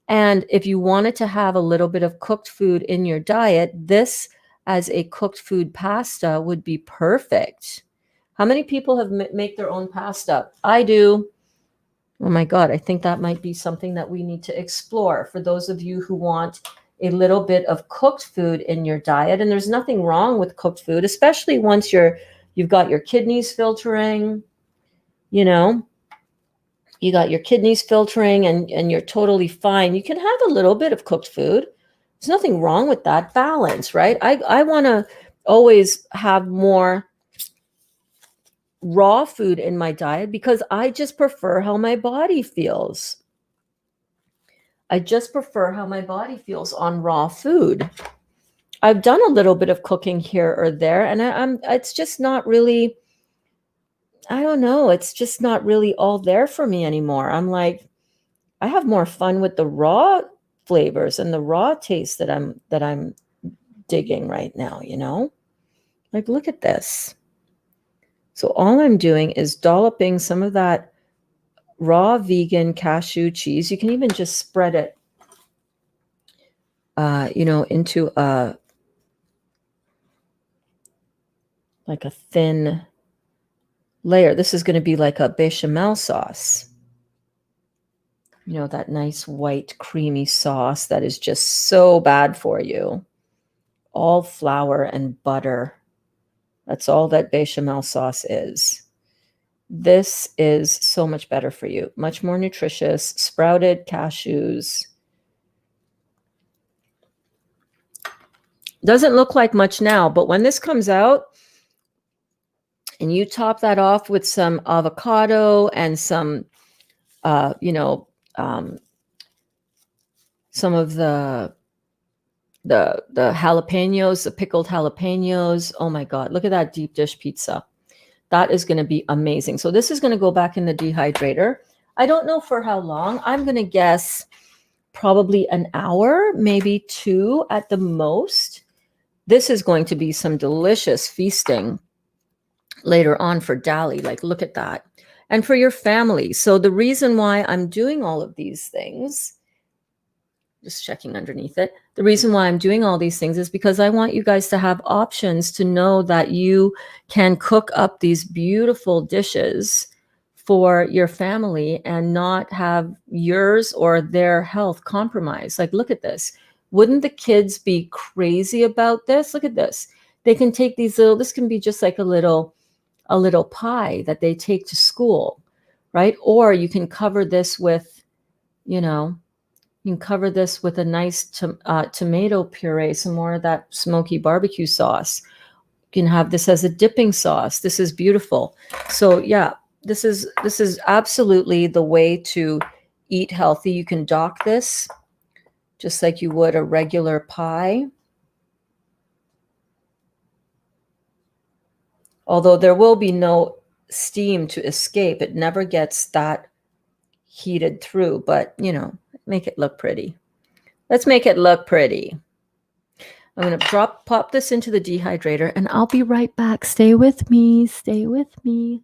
And if you wanted to have a little bit of cooked food in your diet, this as a cooked food pasta would be perfect. How many people have make their own pasta? I do. Oh my God, I think that might be something that we need to explore for those of you who want a little bit of cooked food in your diet. And there's nothing wrong with cooked food, especially once you've got your kidneys filtering, you know, you got your kidneys filtering and you're totally fine. You can have a little bit of cooked food. There's nothing wrong with that. Balance, right? I want to always have more raw food in my diet because I just prefer how my body feels. I just prefer how my body feels on raw food. I've done a little bit of cooking here or there, and it's just not really I don't know, it's just not really all there for me anymore. I'm like, I have more fun with the raw flavors and the raw taste that I'm digging right now, you know? Like, look at this. So all I'm doing is dolloping some of that raw vegan cashew cheese. You can even just spread it, into like a thin layer. This is going to be like a bechamel sauce. You know, that nice white creamy sauce that is just so bad for you. All flour and butter. That's all that bechamel sauce is. This is so much better for you. Much more nutritious. Sprouted cashews. Doesn't look like much now, but when this comes out and you top that off with some avocado and some, uh, you know, um, some of the jalapenos, the pickled jalapenos. Oh my God, look at that deep dish pizza. That is going to be amazing. So this is going to go back in the dehydrator. I don't know for how long. I'm going to guess probably an hour, maybe 2 at the most. This is going to be some delicious feasting later on for Dali. Like, look at that. And for your family. So the reason why I'm doing all of these things, just checking underneath it. The reason why I'm doing all these things is because I want you guys to have options, to know that you can cook up these beautiful dishes for your family and not have yours or their health compromised. Like, look at this. Wouldn't the kids be crazy about this? Look at this. They can take these little, this can be just like a little pie that they take to school, right? Or you can cover this with, you can cover this with a nice tomato puree, some more of that smoky barbecue sauce. You can have this as a dipping sauce. This is beautiful. So yeah, this is absolutely the way to eat healthy. You can dock this just like you would a regular pie. Although there will be no steam to escape. It never gets that heated through, but make it look pretty. Let's make it look pretty. I'm going to pop this into the dehydrator and I'll be right back. Stay with me. Stay with me.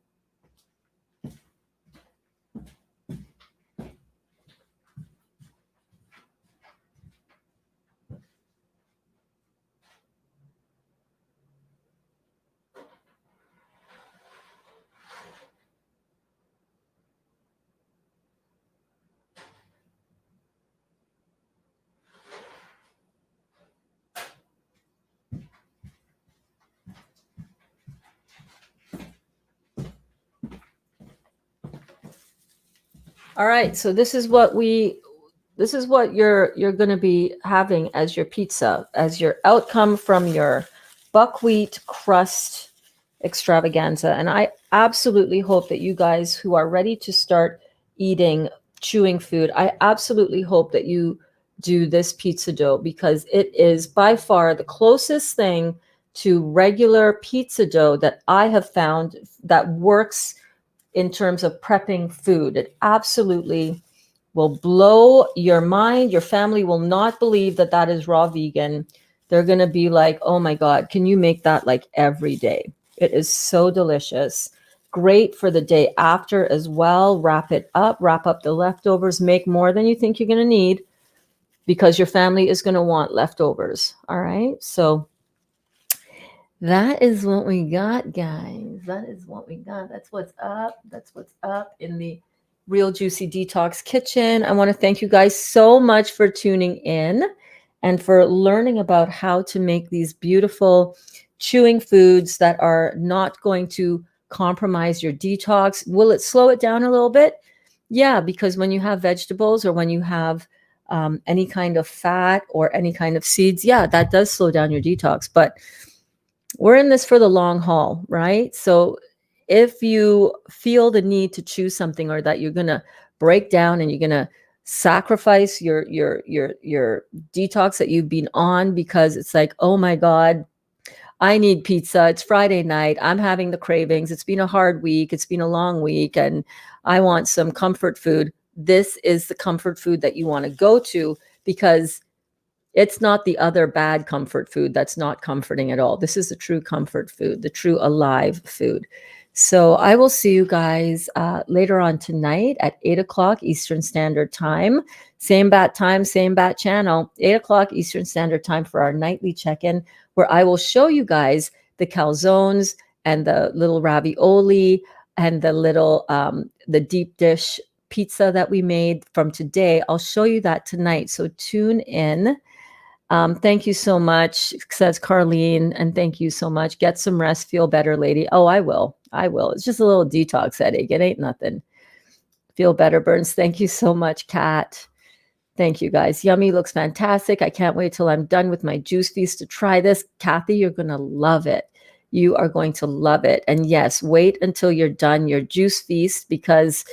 All right, so this is what you're going to be having as your pizza, as your outcome from your buckwheat crust extravaganza. And I absolutely hope that you guys who are ready to start eating chewing food, I absolutely hope that you do this pizza dough, because it is by far the closest thing to regular pizza dough that I have found that works in terms of prepping food. It absolutely will blow your mind. Your family will not believe that that is raw vegan. They're going to be like, oh my God, can you make that like every day? It is so delicious. Great for the day after as well. Wrap up the leftovers, make more than you think you're going to need, because your family is going to want leftovers. All right. So that is what we got, guys. That is what we got. That's what's up. That's what's up in the Real Juicy Detox kitchen. I want to thank you guys so much for tuning in and for learning about how to make these beautiful chewing foods that are not going to compromise your detox. Will it slow it down a little bit? Yeah, because when you have vegetables or when you have any kind of fat or any kind of seeds, yeah, that does slow down your detox. But we're in this for the long haul, right? So if you feel the need to choose something, or that you're going to break down and you're going to sacrifice your detox that you've been on, because it's like, oh my God, I need pizza. It's Friday night. I'm having the cravings. It's been a hard week. It's been a long week, and I want some comfort food. This is the comfort food that you want to go to, because it's not the other bad comfort food that's not comforting at all. This is the true comfort food, the true alive food. So I will see you guys later on tonight at 8 o'clock Eastern Standard Time. Same bat time, same bat channel, 8 o'clock Eastern Standard Time for our nightly check-in, where I will show you guys the calzones and the little ravioli and the deep dish pizza that we made from today. I'll show you that tonight. So tune in. Thank you so much, says Carlene. And thank you so much. Get some rest. Feel better, lady. Oh, I will. I will. It's just a little detox headache. It ain't nothing. Feel better, Burns. Thank you so much, Kat. Thank you, guys. Yummy looks fantastic. I can't wait till I'm done with my juice feast to try this. Kathy, you're going to love it. You are going to love it. And yes, wait until you're done your juice feast, because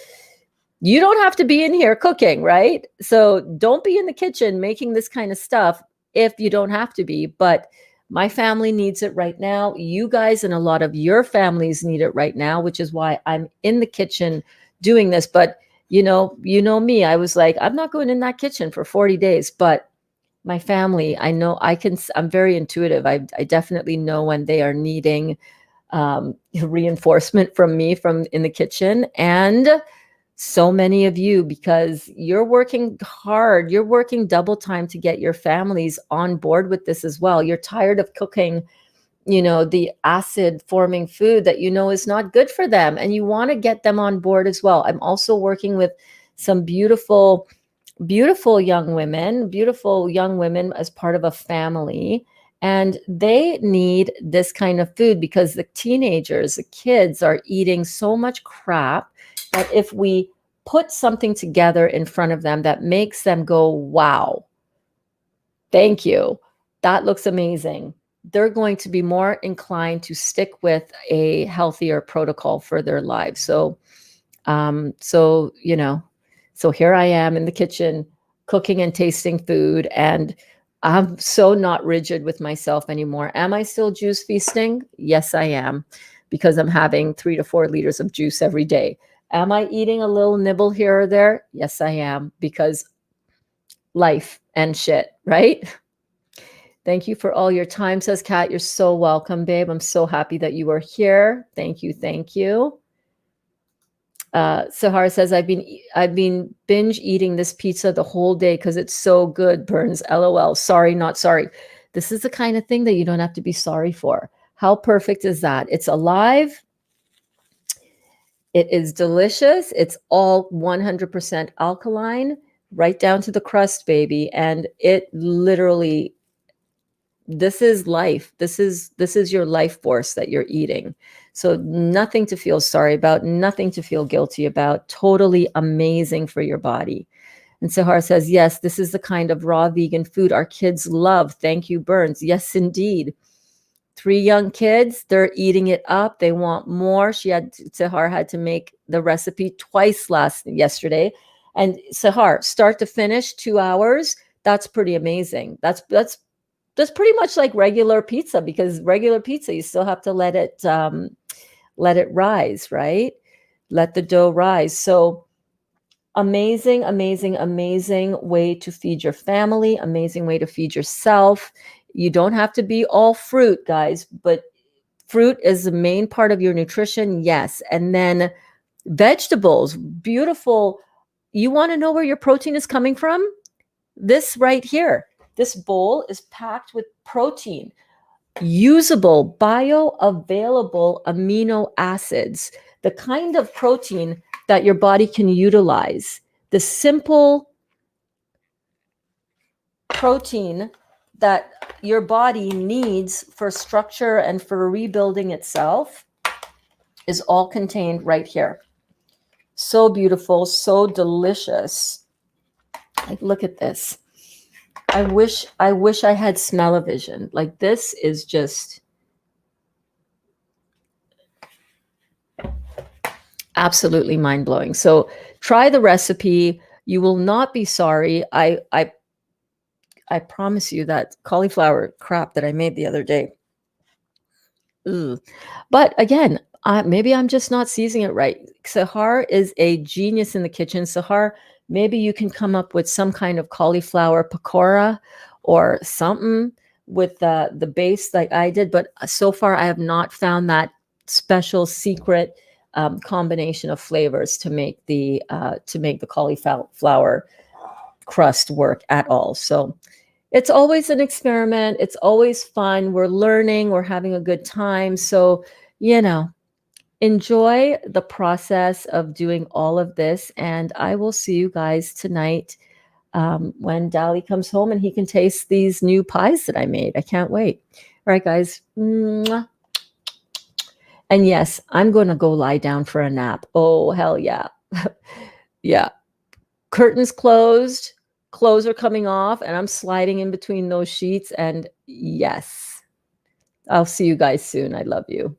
you don't have to be in here cooking, right? So don't be in the kitchen making this kind of stuff if you don't have to be. But my family needs it right now. You guys and a lot of your families need it right now, which is why I'm in the kitchen doing this. But you know me, I was like, I'm not going in that kitchen for 40 days. But my family, I know I'm very intuitive. I definitely know when they are needing reinforcement from me from in the kitchen. And so many of you, because you're working hard, you're working double time to get your families on board with this as well. You're tired of cooking, the acid forming food that is not good for them, and you want to get them on board as well. I'm also working with some beautiful young women as part of a family, and they need this kind of food because the kids are eating so much crap that if we put something together in front of them that makes them go, wow, thank you, that looks amazing, they're going to be more inclined to stick with a healthier protocol for their lives. So here I am in the kitchen cooking and tasting food, and I'm so not rigid with myself anymore. Am I still juice feasting? Yes, I am, because I'm having 3 to 4 liters of juice every day. Am I eating a little nibble here or there? Yes, I am, because life and shit, right? Thank you for all your time, says Kat. You're so welcome, babe. I'm so happy that you are here. Thank you. Thank you. Sahar says, I've been binge eating this pizza the whole day because it's so good. Burns, LOL. Sorry, not sorry. This is the kind of thing that you don't have to be sorry for. How perfect is that? It's alive. It is delicious. It's all 100% alkaline, right down to the crust, baby. And it literally, this is life. This is your life force that you're eating. So nothing to feel sorry about, nothing to feel guilty about. Totally amazing for your body. And Sahar says, yes, this is the kind of raw vegan food our kids love. Thank you, Burns. Yes, indeed. 3 young kids, they're eating it up. They want more. Sahar had to make the recipe twice yesterday. And Sahar, start to finish, 2 hours. That's pretty amazing. That's pretty much like regular pizza, because regular pizza, you still have to let it rise, right? Let the dough rise. So amazing way to feed your family, amazing way to feed yourself. You don't have to be all fruit, guys, but fruit is the main part of your nutrition, yes. And then vegetables, beautiful. You want to know where your protein is coming from? This right here. This bowl is packed with protein, usable, bioavailable amino acids, the kind of protein that your body can utilize. The simple protein that your body needs for structure and for rebuilding itself is all contained right here. So beautiful, so delicious. Like, look at this. I wish I had smell-o-vision. Like, this is just absolutely mind-blowing. So try the recipe. You will not be sorry. I promise you that cauliflower crap that I made the other day, Ugh. But again, maybe I'm just not seasoning it right. Sahar is a genius in the kitchen. Sahar, maybe you can come up with some kind of cauliflower pakora or something with the base like I did. But so far, I have not found that special secret combination of flavors to make the cauliflower crust work at all. So it's always an experiment. It's always fun. We're learning, we're having a good time. So, you know, enjoy the process of doing all of this. And I will see you guys tonight when Dali comes home and he can taste these new pies that I made. I can't wait. All right, guys. Mwah. And yes, I'm going to go lie down for a nap. Oh, hell yeah. Yeah. Curtains closed, clothes are coming off, and I'm sliding in between those sheets. And yes, I'll see you guys soon. I love you.